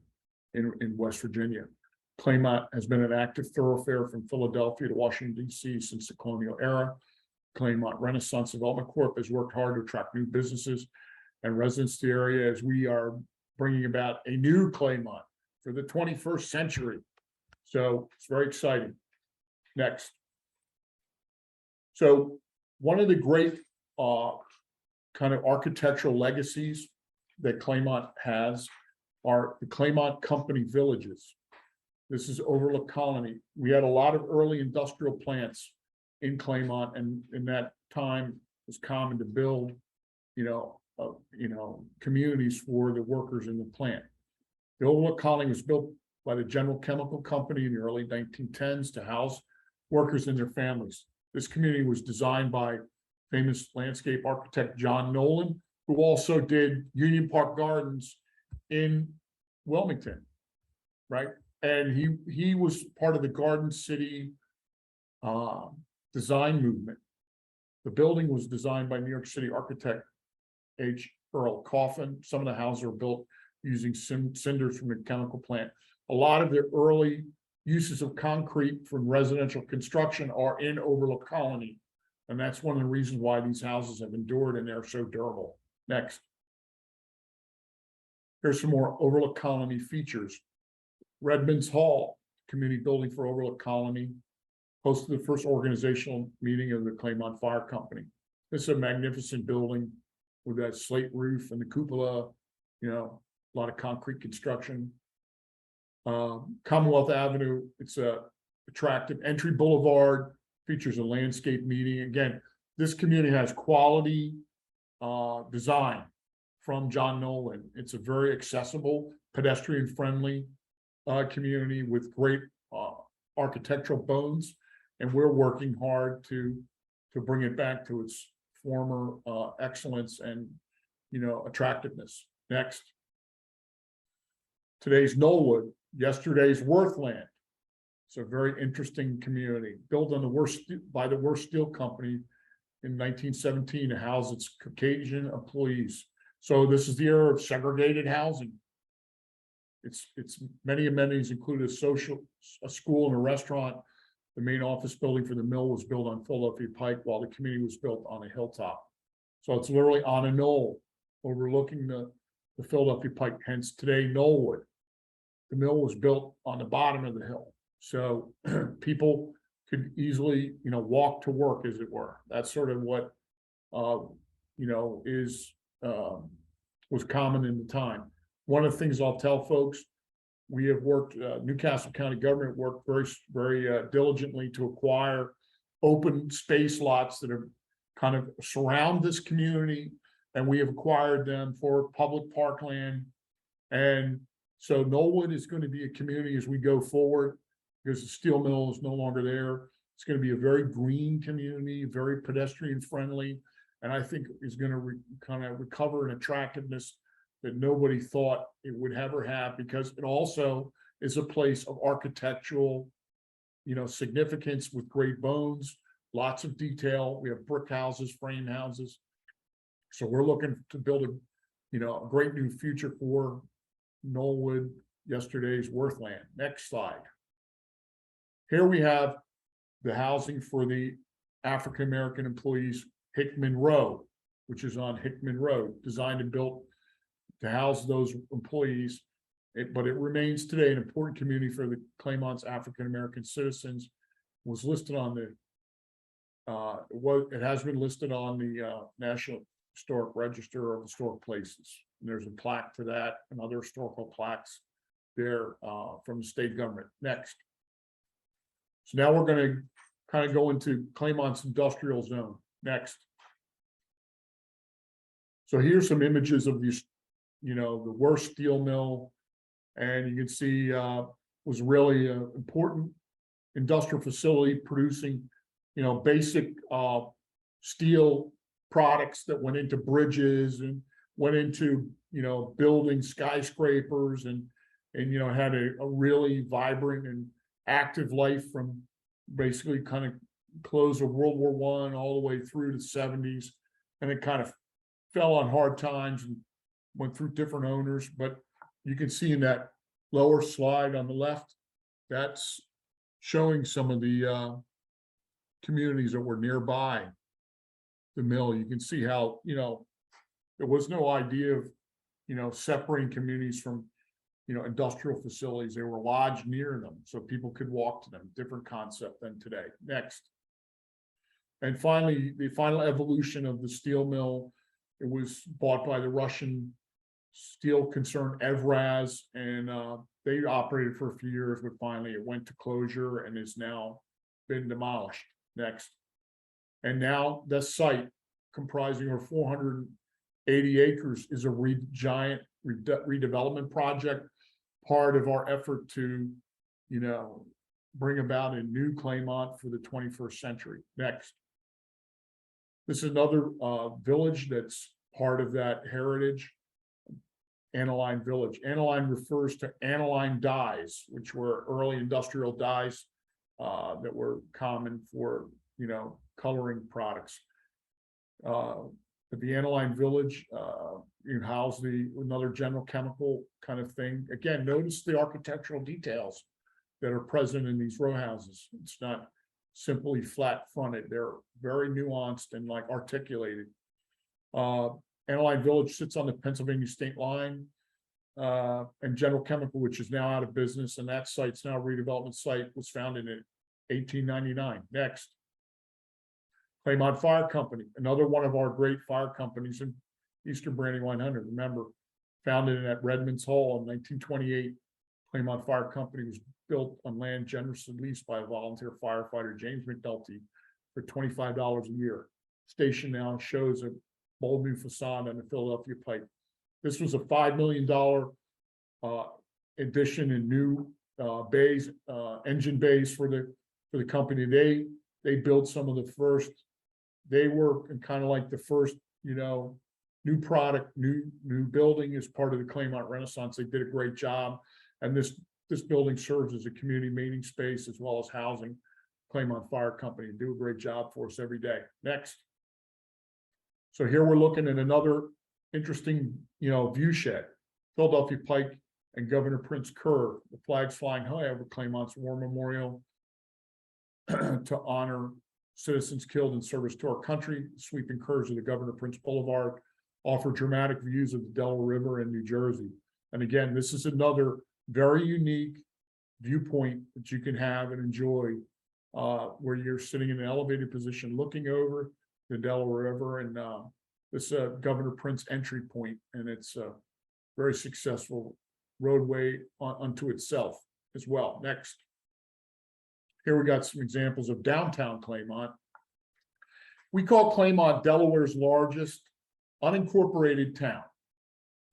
in West Virginia. Claymont has been an active thoroughfare from Philadelphia to Washington, D.C. since the colonial era. Claymont Renaissance Development Corp. has worked hard to attract new businesses and residents to the area as we are bringing about a new Claymont for the 21st century. So it's very exciting. Next. So one of the great kind of architectural legacies that Claymont has are the Claymont Company villages. This is Overlook Colony. We had a lot of early industrial plants in Claymont, and in that time it was common to build, communities for the workers in the plant. The Overlook Colony was built by the General Chemical Company in the early 1910s to house workers and their families. This community was designed by famous landscape architect John Nolan, who also did Union Park Gardens in Wilmington, right? And he was part of the Garden City design movement. The building was designed by New York City architect H. Earl Coffin. Some of the houses were built using cinders from the chemical plant. A lot of the early uses of concrete from residential construction are in Overlook Colony. And that's one of the reasons why these houses have endured and they're so durable. Next. Here's some more Overlook Colony features. Redmond's Hall, community building for Overlook Colony, hosted the first organizational meeting of the Claymont Fire Company. This is a magnificent building with that slate roof and the cupola, a lot of concrete construction. Commonwealth Avenue, it's a attractive entry boulevard, features a landscape meeting. Again, this community has quality design from John Nolan. It's a very accessible, pedestrian-friendly community with great architectural bones, and we're working hard to bring it back to its former excellence and attractiveness. Next. Today's Knollwood, yesterday's Worthland. It's a very interesting community built on by the Worth Steel Company in 1917 to house its Caucasian employees. So this is the era of segregated housing. It's many amenities included a school and a restaurant. The main office building for the mill was built on Philadelphia Pike, while the community was built on a hilltop. So it's literally on a knoll overlooking the Philadelphia Pike, hence today Knollwood. The mill was built on the bottom of the hill. So people could easily, walk to work, as it were. That's sort of what, was common in the time. One of the things I'll tell folks, we have worked, Newcastle County government worked very diligently to acquire open space lots that are kind of surround this community, and we have acquired them for public parkland. And so Knollwood is going to be a community as we go forward, because the steel mill is no longer there. It's going to be a very green community, very pedestrian friendly, and I think is going to kind of recover an attractiveness that nobody thought it would ever have, because it also is a place of architectural, significance with great bones, lots of detail. We have brick houses, frame houses. So we're looking to build a great new future for Knollwood, yesterday's Worthland. Next slide. Here we have the housing for the African-American employees, Hickman Row, which is on Hickman Road, designed and built to house those employees. But it remains today an important community for the Claymont's African-American citizens. Was listed on the, it has been listed on the National Historic Register of Historic Places. And there's a plaque to that and other historical plaques there from the state government. Next. So now we're going to kind of go into Claymont's industrial zone. Next. So here's some images of the worst steel mill, and you can see was really an important industrial facility producing, basic steel products that went into bridges and went into, building skyscrapers, and had a really vibrant and active life from basically kind of close of World War I all the way through the 70s. And it kind of fell on hard times and went through different owners. But you can see in that lower slide on the left, that's showing some of the communities that were nearby the mill. You can see how, there was no idea of, separating communities from, industrial facilities. They were lodged near them so people could walk to them. Different concept than today. Next. And finally, the final evolution of the steel mill, it was bought by the Russian steel concern Evraz, and they operated for a few years, but finally it went to closure and is now been demolished. Next. And now the site, comprising of 480 acres, is a giant redevelopment project, part of our effort to, bring about a new Claymont for the 21st century. Next. This is another village that's part of that heritage, aniline village. Aniline refers to aniline dyes, which were early industrial dyes that were common for, coloring products. At the aniline village, you house another general chemical kind of thing. Again, notice the architectural details that are present in these row houses. It's not simply flat fronted. They're very nuanced and like articulated. Aniline Village sits on the Pennsylvania state line, and General Chemical, which is now out of business, and that site's now a redevelopment site, was founded in 1899. Next. Claymont Fire Company, another one of our great fire companies in Eastern Brandywine 100. Remember, founded at Redmond's Hall in 1928. Claymont Fire Company was built on land generously leased by a volunteer firefighter, James McNulty, for $25 a year. Station now shows a bold new facade on the Philadelphia Pike. This was a $5 million addition in new bays, engine bays for the company. They built some of the first. They were kind of like the first, new product, new building as part of the Claymont Renaissance. They did a great job, and this building serves as a community meeting space as well as housing. Claymont Fire Company do a great job for us every day. Next. So here we're looking at another interesting, view shed. Philadelphia Pike and Governor Prince Curve, the flags flying high over Claymont's War Memorial to honor citizens killed in service to our country. The sweeping curves of the Governor Prince Boulevard offer dramatic views of the Delaware River in New Jersey. And again, this is another very unique viewpoint that you can have and enjoy, where you're sitting in an elevated position looking over the Delaware River, and this Governor Prince entry point, and it's a very successful roadway unto itself as well. Next. Here we got some examples of downtown Claymont. We call Claymont Delaware's largest unincorporated town.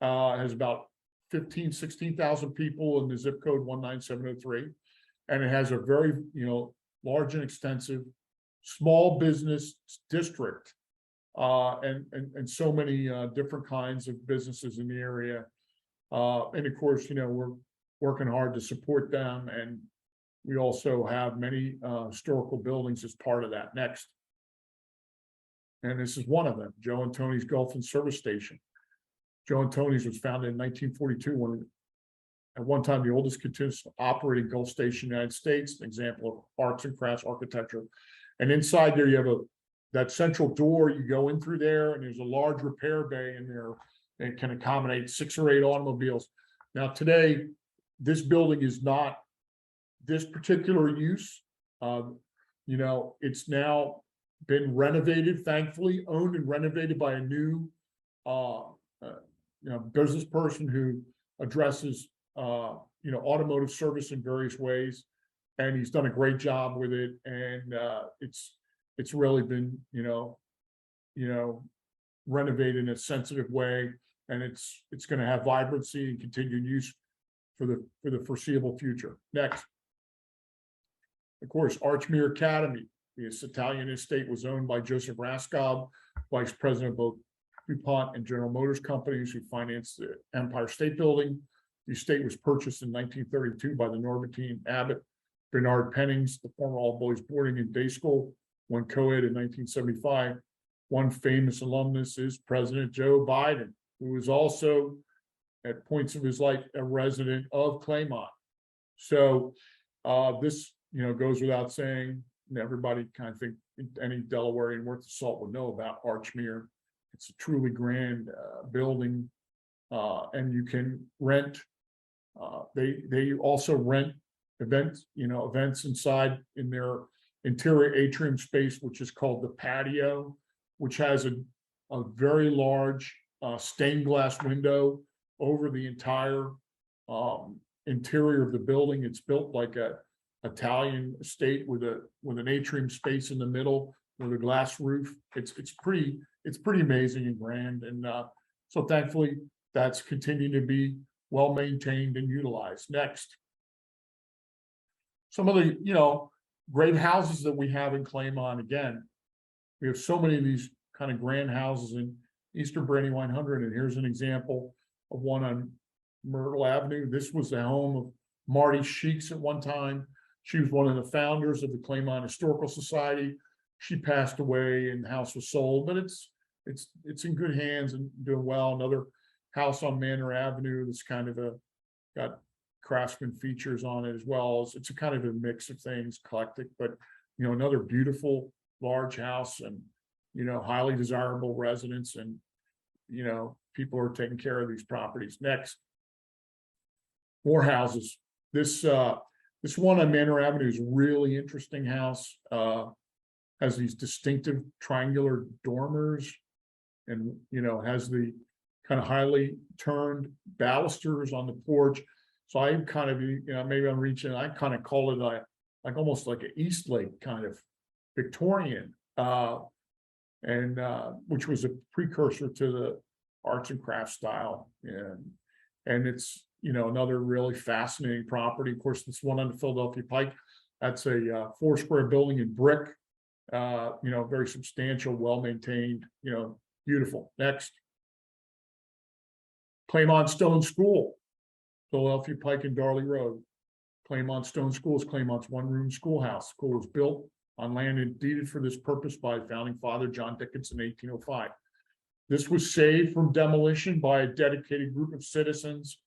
It has about 16,000 people in the zip code 19703. And it has a very, large and extensive small business district, and so many different kinds of businesses in the area. And of course, we're working hard to support them, and we also have many historical buildings as part of that. Next. And this is one of them, Joe and Tony's Gulf and Service Station. Joe and Tony's was founded in 1942, when at one time the oldest continuous operating Gulf station in the United States, an example of arts and crafts architecture. And inside there you have that central door, you go in through there, and there's a large repair bay in there that can accommodate 6 or 8 automobiles. Now today, this building is not this particular use. It's now been renovated, thankfully, owned and renovated by a new business person who addresses automotive service in various ways, and he's done a great job with it. And it's really been renovated in a sensitive way, and it's going to have vibrancy and continued use for the foreseeable future. Next, of course, Archmere Academy. This Italian estate was owned by Joseph Raskob, vice president of both DuPont and General Motors companies, who financed the Empire State Building. The estate was purchased in 1932 by the Norbertine Abbott Bernard Pennings, the former all boys boarding and day school, went co-ed in 1975. One famous alumnus is President Joe Biden, who was also at points of his life a resident of Claymont. So this, goes without saying. Everybody kind of think any Delawarean worth of salt would know about Archmere. It's a truly grand building, and you can rent. They also rent events inside in their interior atrium space, which is called the patio, which has a very large stained glass window over the entire interior of the building. It's built like a Italian estate with an atrium space in the middle with a glass roof. It's pretty amazing and grand. And so thankfully that's continuing to be well maintained and utilized. Next, some of the great houses that we have in Claymont. Again, we have so many of these kind of grand houses in Eastern Brandywine 100, and here's an example of one on Myrtle Avenue. This was the home of Marty Sheeks at one time. She was one of the founders of the Claymont Historical Society. She passed away and the house was sold, but it's in good hands and doing well. Another house on Manor Avenue that's kind of got craftsman features on it as well. It's a kind of a mix of things, eclectic, but another beautiful large house and highly desirable residents, and people are taking care of these properties. Next, more houses. This one on Manor Avenue is a really interesting house. Has these distinctive triangular dormers, and has the kind of highly turned balusters on the porch. So I kind of, maybe I'm reaching, I kind of call it like almost like an East Lake kind of Victorian, and which was a precursor to the arts and crafts style. And it's, another really fascinating property. Of course, this one on the Philadelphia Pike, that's a 4-square building in brick, very substantial, well-maintained, beautiful. Next, Claymont Stone School, Philadelphia Pike and Darley Road. Claymont Stone School is Claymont's one-room schoolhouse. School was built on land deeded for this purpose by founding father John Dickens in 1805. This was saved from demolition by a dedicated group of citizens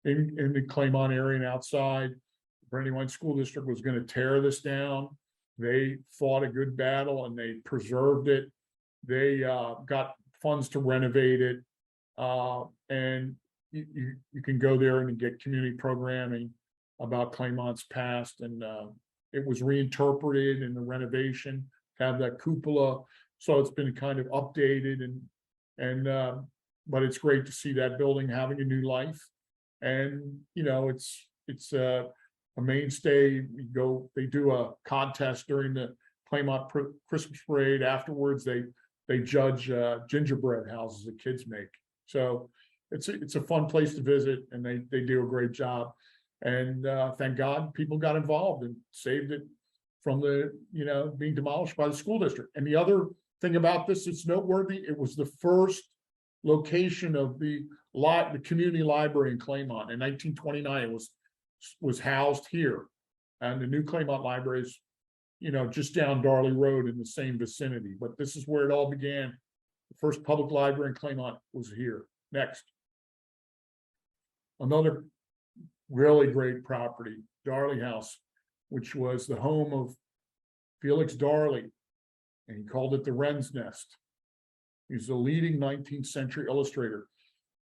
in the Claymont area and outside. The Brandywine School District was going to tear this down. They fought a good battle and they preserved it. They got funds to renovate it. And you can go there and get community programming about Claymont's past. And it was reinterpreted in the renovation to have that cupola. So it's been kind of updated but it's great to see that building having a new life. And it's a mainstay. They do a contest during the Claymont Christmas parade. Afterwards, they judge gingerbread houses that kids make. So it's a fun place to visit, and they do a great job. And thank God people got involved and saved it from being demolished by the school district. And the other thing about this, it's noteworthy. It was the first location of the community library in Claymont. In 1929, it was housed here, and the new Claymont Library is, just down Darley Road in the same vicinity. But this is where it all began. The first public library in Claymont was here. Next, another really great property, Darley House, which was the home of Felix Darley, and he called it the Wren's Nest. He's the leading 19th century illustrator.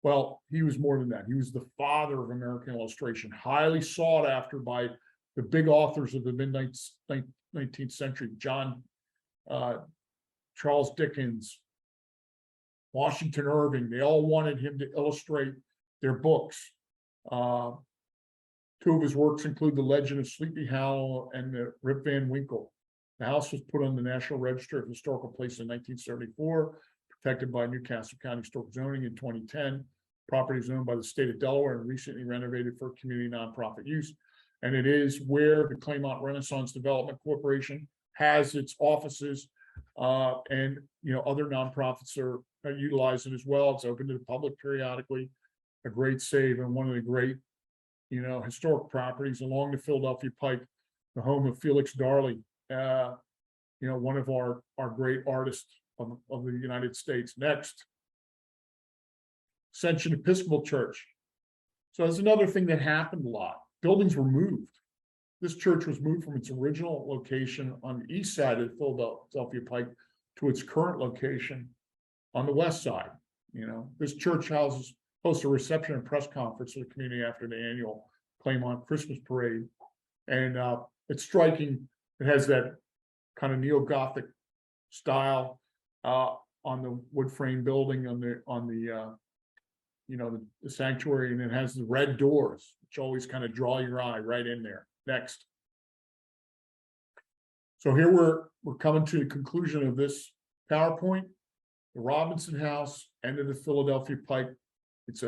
Well, he was more than that. He was the father of American illustration, highly sought after by the big authors of the mid-19th century, Charles Dickens, Washington Irving. They all wanted him to illustrate their books. Two of his works include The Legend of Sleepy Hollow and the Rip Van Winkle. The house was put on the National Register of Historical Places in 1974, protected by Newcastle County Historic Zoning in 2010. Property is owned by the state of Delaware and recently renovated for community nonprofit use. And it is where the Claymont Renaissance Development Corporation has its offices. And, other nonprofits are utilizing it as well. It's open to the public periodically. A great save and one of the great, historic properties along the Philadelphia Pike, the home of Felix Darley, one of our great artists of the United States. Next, Ascension Episcopal Church. So that's another thing that happened a lot. Buildings were moved. This church was moved from its original location on the east side of the Philadelphia Pike to its current location on the west side. This church hosts a reception and press conference for the community after the annual Claymont Christmas parade. And it's striking. It has that kind of neo-Gothic style on the wood frame building on the the sanctuary, and it has the red doors, which always kind of draw your eye right in there. Next. So here we're coming to the conclusion of this PowerPoint. The Robinson House, end of the Philadelphia Pike. It's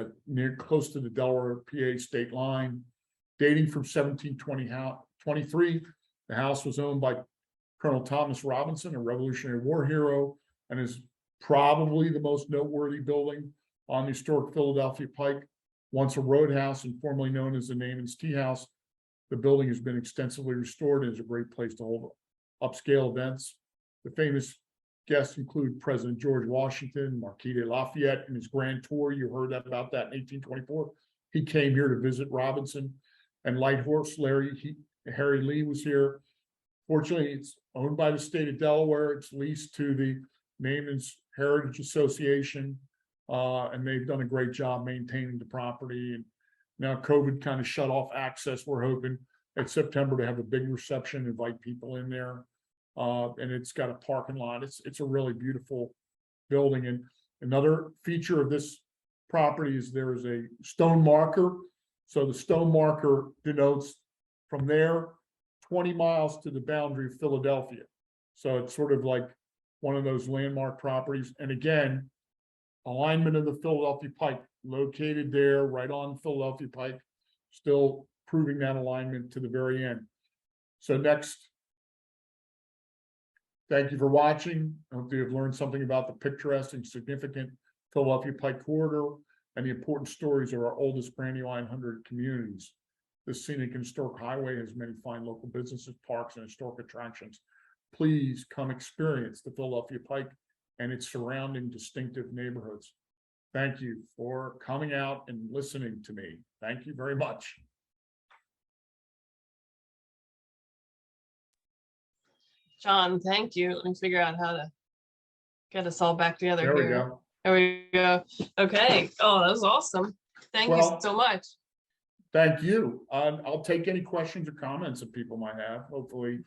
close to the Delaware PA state line, dating from 1723. The house was owned by Colonel Thomas Robinson, a Revolutionary War hero, and is probably the most noteworthy building on the historic Philadelphia Pike. Once a roadhouse and formerly known as the Naaman's Tea House, the building has been extensively restored and is a great place to hold upscale events. The famous guests include President George Washington, Marquis de Lafayette, and his grand tour. You heard about that in 1824. He came here to visit Robinson, and Light Horse Harry Lee was here. Fortunately, it's owned by the state of Delaware. It's leased to the Naaman's Heritage Association, and they've done a great job maintaining the property. And now COVID kind of shut off access. We're hoping at September to have a big reception, invite people in there. And it's got a parking lot. It's a really beautiful building. And another feature of this property is there is a stone marker. So the stone marker denotes from there 20 miles to the boundary of Philadelphia. So it's sort of like one of those landmark properties. And again, alignment of the Philadelphia Pike, located there right on Philadelphia Pike, still proving that alignment to the very end. So next. Thank you for watching. I hope you have learned something about the picturesque and significant Philadelphia Pike corridor and the important stories of our oldest Brandywine 100 communities. This scenic and historic highway has many fine local businesses, parks, and historic attractions. Please come experience the Philadelphia Pike and its surrounding distinctive neighborhoods. Thank you for coming out and listening to me. Thank you very much. John, thank you. Let me figure out how to get us all back together There we here. go. There we go. Okay. Oh, that was awesome. Thank you so much. Thank you. I'll take any questions or comments that people might have. Hopefully,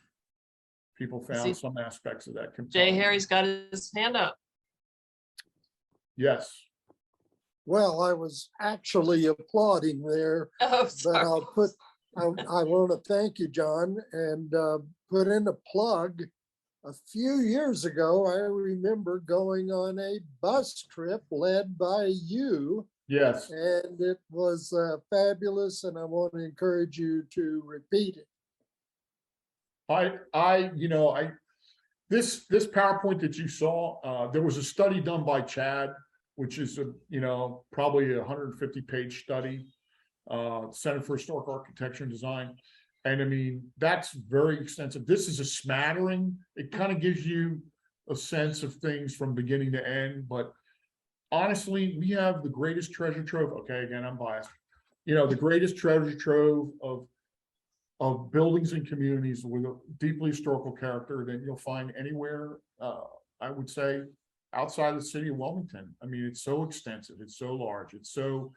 people found some aspects of that. Jay Harry's got his hand up. Yes. Well, I was actually applauding there, Oh, sorry. but I want to thank you, John, and put in a plug. A few years ago, I remember going on a bus trip led by you. Yes. And it was fabulous, and I want to encourage you to repeat it. This PowerPoint that you saw, there was a study done by Chad, which is probably a 150-page study, Center for Historic Architecture and Design. And I mean, that's very extensive. This is a smattering. It kind of gives you a sense of things from beginning to end. But honestly, we have the greatest treasure trove. Okay, again, I'm biased. The greatest treasure trove of buildings and communities with a deeply historical character that you'll find anywhere, I would say, outside the city of Wilmington. I mean, it's so extensive. It's so large. It's so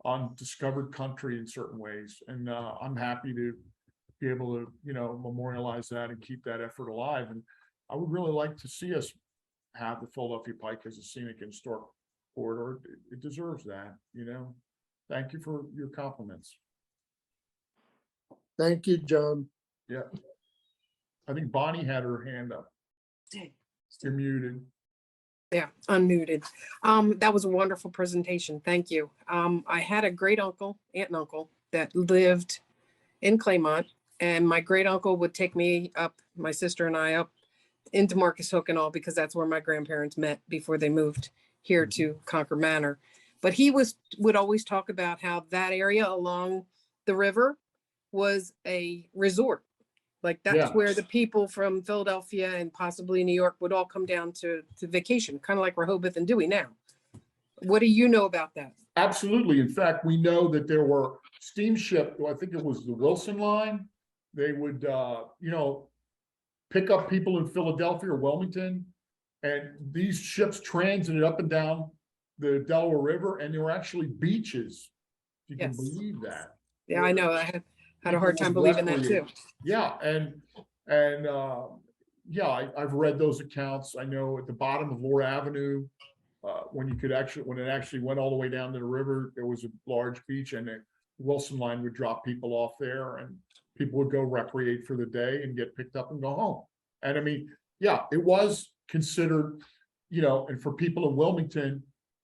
undiscovered country in certain ways. And I'm happy to be able to, memorialize that and keep that effort alive. And I would really like to see us have the Philadelphia Pike as a scenic and historic corridor. It deserves that, Thank you for your compliments. Thank you, John. Yeah. I think Bonnie had her hand up. You're muted. Yeah, unmuted. That was a wonderful presentation. Thank you. I had a great uncle, aunt and uncle that lived in Claymont, and my great uncle would take me up, my sister and I up into Marcus Hook and all, because that's where my grandparents met before they moved here to Concord Manor. But he would always talk about how that area along the river was a resort. Like that's Yeah. where the people from Philadelphia and possibly New York would all come down to vacation, kind of like Rehoboth and Dewey now. What do you know about that? Absolutely. In fact, we know that there were steamship, I think it was the Wilson line. They would, pick up people in Philadelphia or Wilmington. And these ships transited up and down the Delaware River, and there were actually beaches. You can Yes. believe that. Yeah, I know. I had a hard time believing that too. Yeah, I've read those accounts. I know at the bottom of Lower Avenue, when it actually went all the way down to the river, there was a large beach, and the Wilson line would drop people off there, and people would go recreate for the day and get picked up and go home. And I mean, yeah, it was considered, and for people in Wilmington,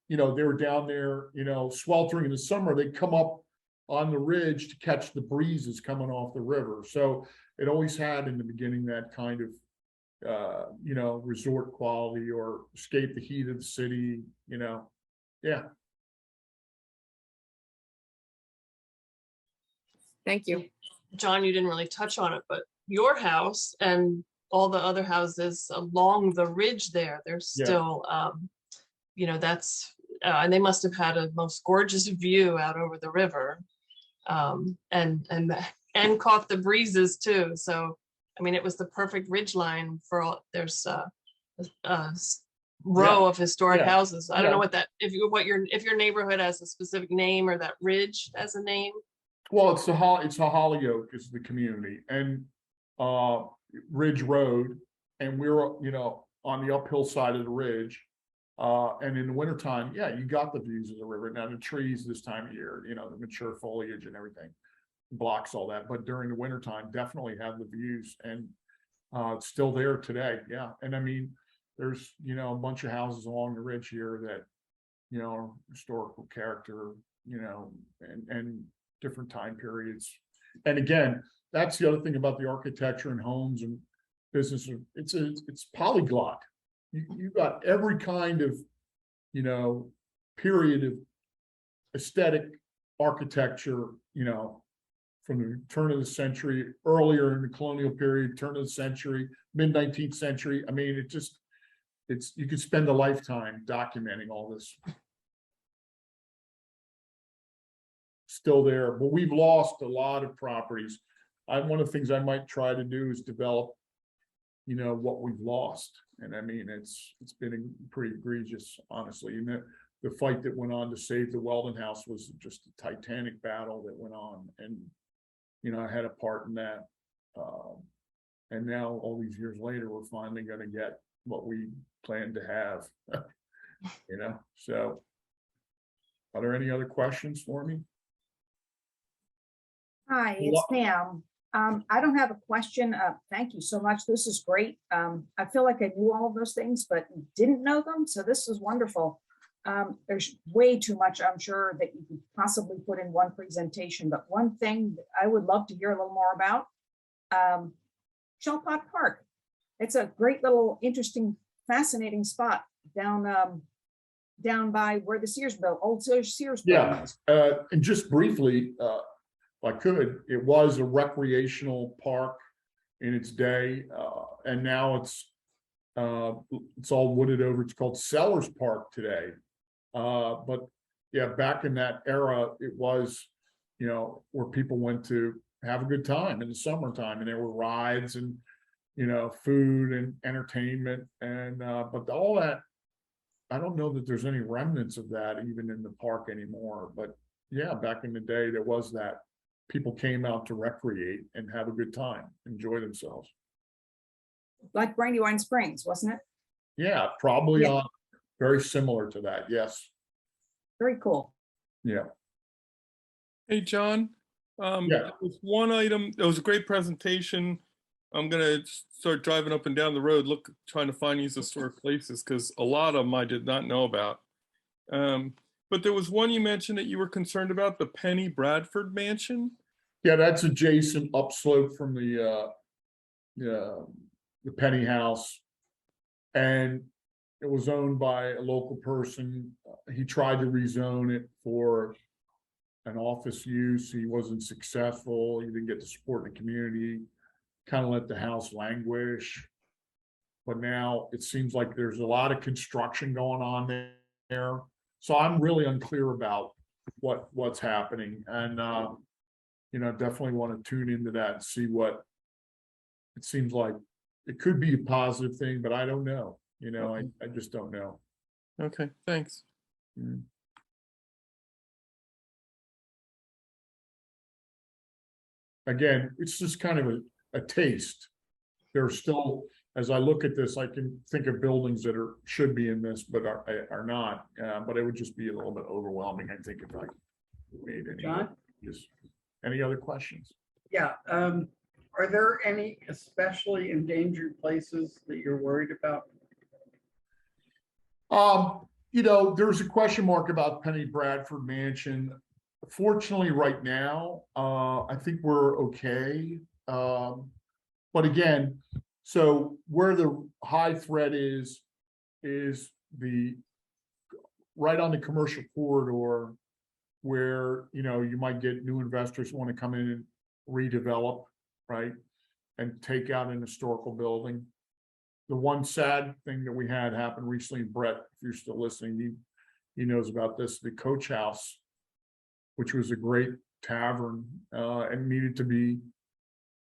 they were down there, sweltering in the summer, they'd come up on the ridge to catch the breezes coming off the river. So it always had in the beginning that kind of, resort quality or escape the heat of the city, yeah. Thank you. John, you didn't really touch on it, but your house and all the other houses along the ridge there, there's still, and they must have had a most gorgeous view out over the river, and caught the breezes too. So, I mean, it was the perfect ridge line for all. There's a row of historic houses. I don't know what that, if your neighborhood has a specific name or that ridge has a name. Well, it's Holyoke is the community, and Ridge Road, and we're on the uphill side of the ridge. And in the wintertime, you got the views of the river. Now the trees this time of year, the mature foliage and everything blocks all that. But during the wintertime, definitely have the views, and it's still there today. Yeah. And I mean, there's, a bunch of houses along the ridge here that, historical character, and different time periods. And again, that's the other thing about the architecture and homes and business. It's polyglot. You got every kind of, period of aesthetic architecture, from the turn of the century, earlier in the colonial period, turn of the century, mid-19th century. I mean, you could spend a lifetime documenting all this. Still there, but we've lost a lot of properties. One of the things I might try to do is develop, what we've lost. And I mean, it's been pretty egregious, honestly. The fight that went on to save the Weldon House was just a titanic battle that went on. And, I had a part in that. And now all these years later, we're finally going to get what we planned to have, so are there any other questions for me? Hi, it's Pam. I don't have a question. Thank you so much. This is great. I feel like I knew all of those things, but didn't know them. So this is wonderful. There's way too much, I'm sure, that you could possibly put in one presentation. But one thing that I would love to hear a little more about, Shellpot Park. It's a great little, interesting, fascinating spot down by where the Sears building, old Sears building is. And just briefly, if I could, it was a recreational park in its day, and now it's all wooded over. It's called Sellers Park today. But yeah, back in that era, it was, where people went to have a good time in the summertime, and there were rides and, food and entertainment, and but all that, I don't know that there's any remnants of that even in the park anymore. But yeah, back in the day, there was that. People came out to recreate and have a good time, enjoy themselves. Like Brandywine Springs, wasn't it? Yeah, probably very similar to that. Yes. Very cool. Yeah. Hey, John. There was one item. It was a great presentation I'm gonna start driving up and down the road, trying to find these historic places, because a lot of them I did not know about. But there was one you mentioned that you were concerned about, the Penny Bradford Mansion. Yeah, that's adjacent upslope from the Penny House. And it was owned by a local person. He tried to rezone it for an office use. He wasn't successful. He didn't get the support in the community, kind of let the house languish. But now it seems like there's a lot of construction going on there. So I'm really unclear about what's happening. And definitely want to tune into that and see what it seems like. It could be a positive thing, but I don't know. I just don't know. Okay, thanks. Again, it's just kind of a taste. There's still, as I look at this, I can think of buildings that should be in this, but are not. But it would just be a little bit overwhelming, I think, if I made any. John? Any other questions? Yeah, are there any especially endangered places that you're worried about? There's a question mark about Penny Bradford Mansion. Fortunately, right now, I think we're okay. But again, so where the high threat is the right on the commercial corridor, where you might get new investors who want to come in and redevelop, right, and take out an historical building. The one sad thing that we had happen recently, Brett, if you're still listening, he knows about this, the Coach House, which was a great tavern, and needed to be,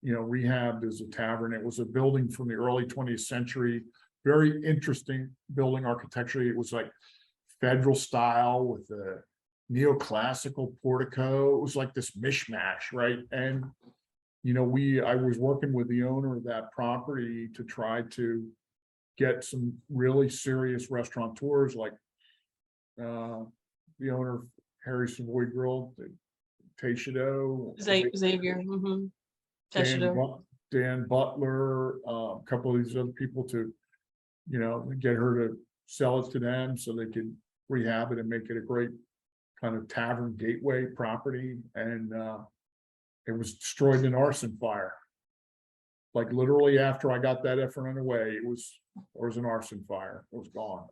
rehabbed as a tavern. It was a building from the early 20th century, very interesting building architecturally. It was like federal style with a neoclassical portico. It was like this mishmash, right? And I was working with the owner of that property to try to get some really serious restaurateurs, like the owner of Harry Savoy Grill, Teixeira, Xavier. Dan Butler, a couple of these other people to, get her to sell it to them so they could rehab it and make it a great kind of tavern gateway property. And it was destroyed in an arson fire. Like literally after I got that effort underway, there was an arson fire. It was gone.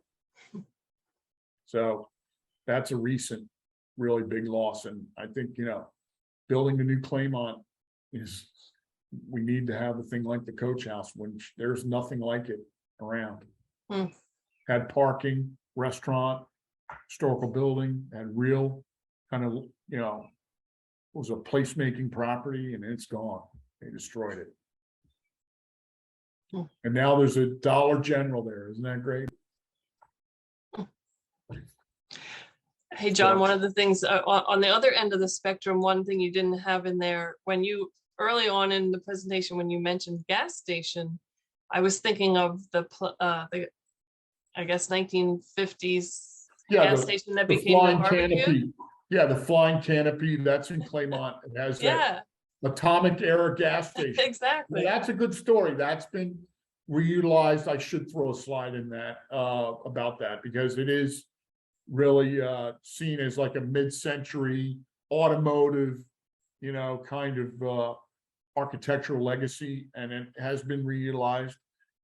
So that's a recent, really big loss. And I think, building the new Claymont we need to have a thing like the Coach House, which there's nothing like it around. Had parking, restaurant, historical building, and real kind of, was a placemaking property, and it's gone. They destroyed it. And now there's a Dollar General there. Isn't that great? Hey, John, one of the things on the other end of the spectrum, one thing you didn't have in there when you early on in the presentation, when you mentioned gas station, I was thinking of the I guess 1950s gas station that became the barbecue. Canopy. Yeah, the Flying Canopy, that's in Claymont. It has that atomic era gas station. Exactly. Well, that's a good story. That's been reutilized. I should throw a slide in that about that, because it is really seen as like a mid-century automotive, kind of architectural legacy, and it has been reutilized.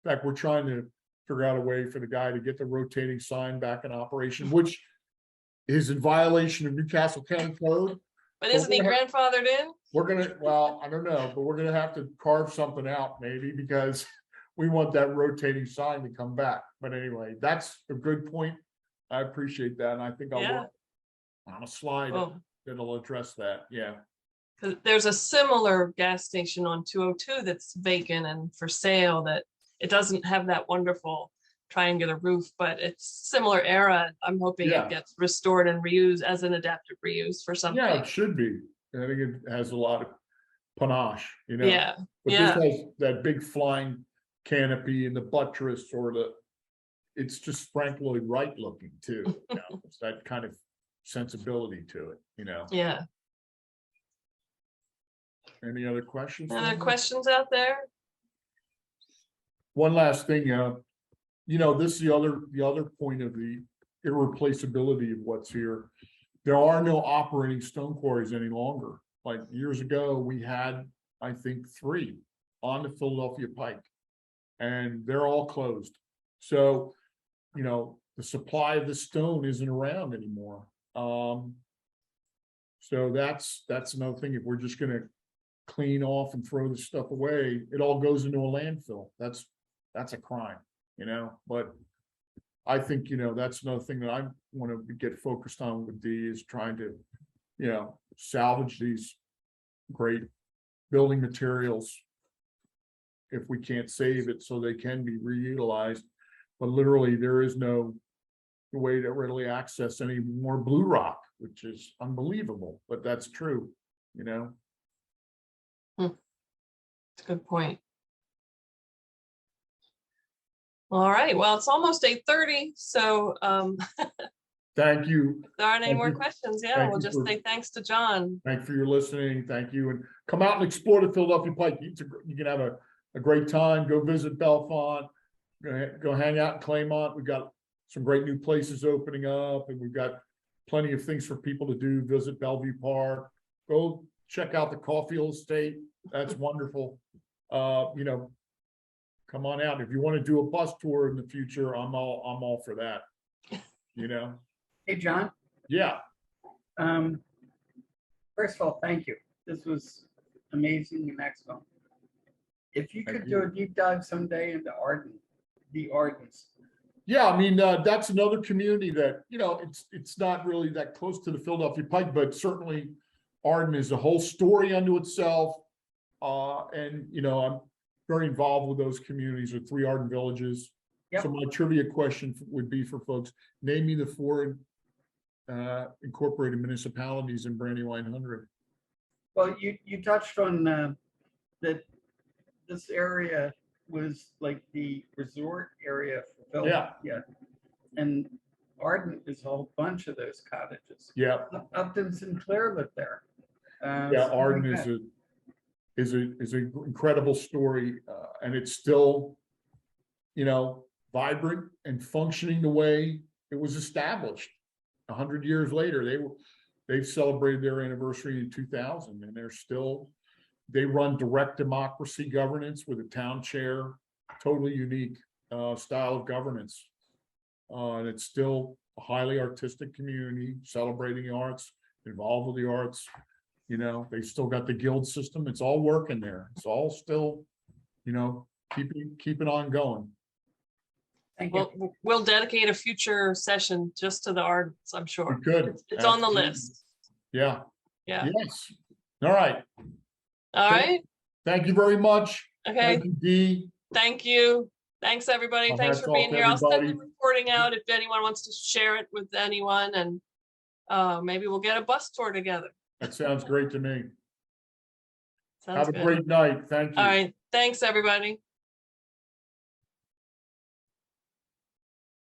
In fact, we're trying to figure out a way for the guy to get the rotating sign back in operation, which is in violation of Newcastle County Code. But isn't he grandfathered in? We're gonna, well, I don't know, but we're gonna have to carve something out maybe, because we want that rotating sign to come back. But anyway, that's a good point. I appreciate that, and I think I'll work on a slide that'll address that. Yeah. There's a similar gas station on 202 that's vacant and for sale, that it doesn't have that wonderful triangular roof, but it's similar era. I'm hoping it gets restored and reused as an adaptive reuse for something. Yeah, it should be. I think it has a lot of panache, Yeah. But this has that big flying canopy and the buttress, it's just Frank Lloyd Wright looking too. It's that kind of sensibility to it, Yeah. Any other questions? Other questions out there? One last thing, this is the other point of the irreplaceability of what's here. There are no operating stone quarries any longer. Like years ago, we had, I think, 3 on the Philadelphia Pike, and they're all closed. So, the supply of the stone isn't around anymore. So that's another thing. If we're just gonna clean off and throw this stuff away, it all goes into a landfill. That's a crime, but I think, that's another thing that I want to get focused on with D is trying to, salvage these great building materials if we can't save it so they can be reutilized. But literally there is no way to readily access any more blue rock, which is unbelievable, but that's true, That's a good point. All right, well, it's almost 8:30, so Thank you. if there aren't any Thank more you. questions, yeah, Thank we'll you just for- say thanks to John. Thank you for your listening. Thank you. And come out and explore the Philadelphia Pike. You can have a great time. Go visit Bellefonte. Go hang out in Claymont. We've got some great new places opening up, and we've got plenty of things for people to do. Visit Bellevue Park. Go check out the Caulfield Estate. That's wonderful. Come on out. If you want to do a bus tour in the future, I'm all for that. Hey, John, Yeah. first of all, thank you. This was amazing and excellent. If you Thank could you. do a deep dive someday into the Ardens. Yeah, I mean, that's another community that, it's not really that close to the Philadelphia Pike, but certainly Arden is a whole story unto itself. And, I'm very involved with those communities, with 3 Arden villages. Yep. So my trivia question would be for folks, name me the 4 incorporated municipalities in Brandywine 100. Well, you touched on that this area was like the resort area for Philadelphia. And Arden is a whole bunch of those cottages. Yeah, Upton Sinclair lived there. yeah, Something Arden like is that. is an incredible story, and it's still, vibrant and functioning the way it was established 100 years later. They've celebrated their anniversary in 2000, and they run direct democracy governance with a town chair, totally unique style of governance. And it's still a highly artistic community, celebrating the arts, involved with the arts. They still got the guild system. It's all working there. It's all still, keep it on going. Thank you. We'll dedicate a future session just to the Ardens, I'm We sure. could. It's on the Absolutely. list. Yeah. Yeah. Yes. All right. All right. Thank you very much. Okay. Thank you, Dee. Thank you. Thanks, everybody. Well, Thanks hats for off being to here. I'll send the everybody. recording out if anyone wants to share it with anyone, and maybe we'll get a bus tour together. That sounds great to me. Sounds Have a good. great night. Thank you. All right. Thanks, everybody.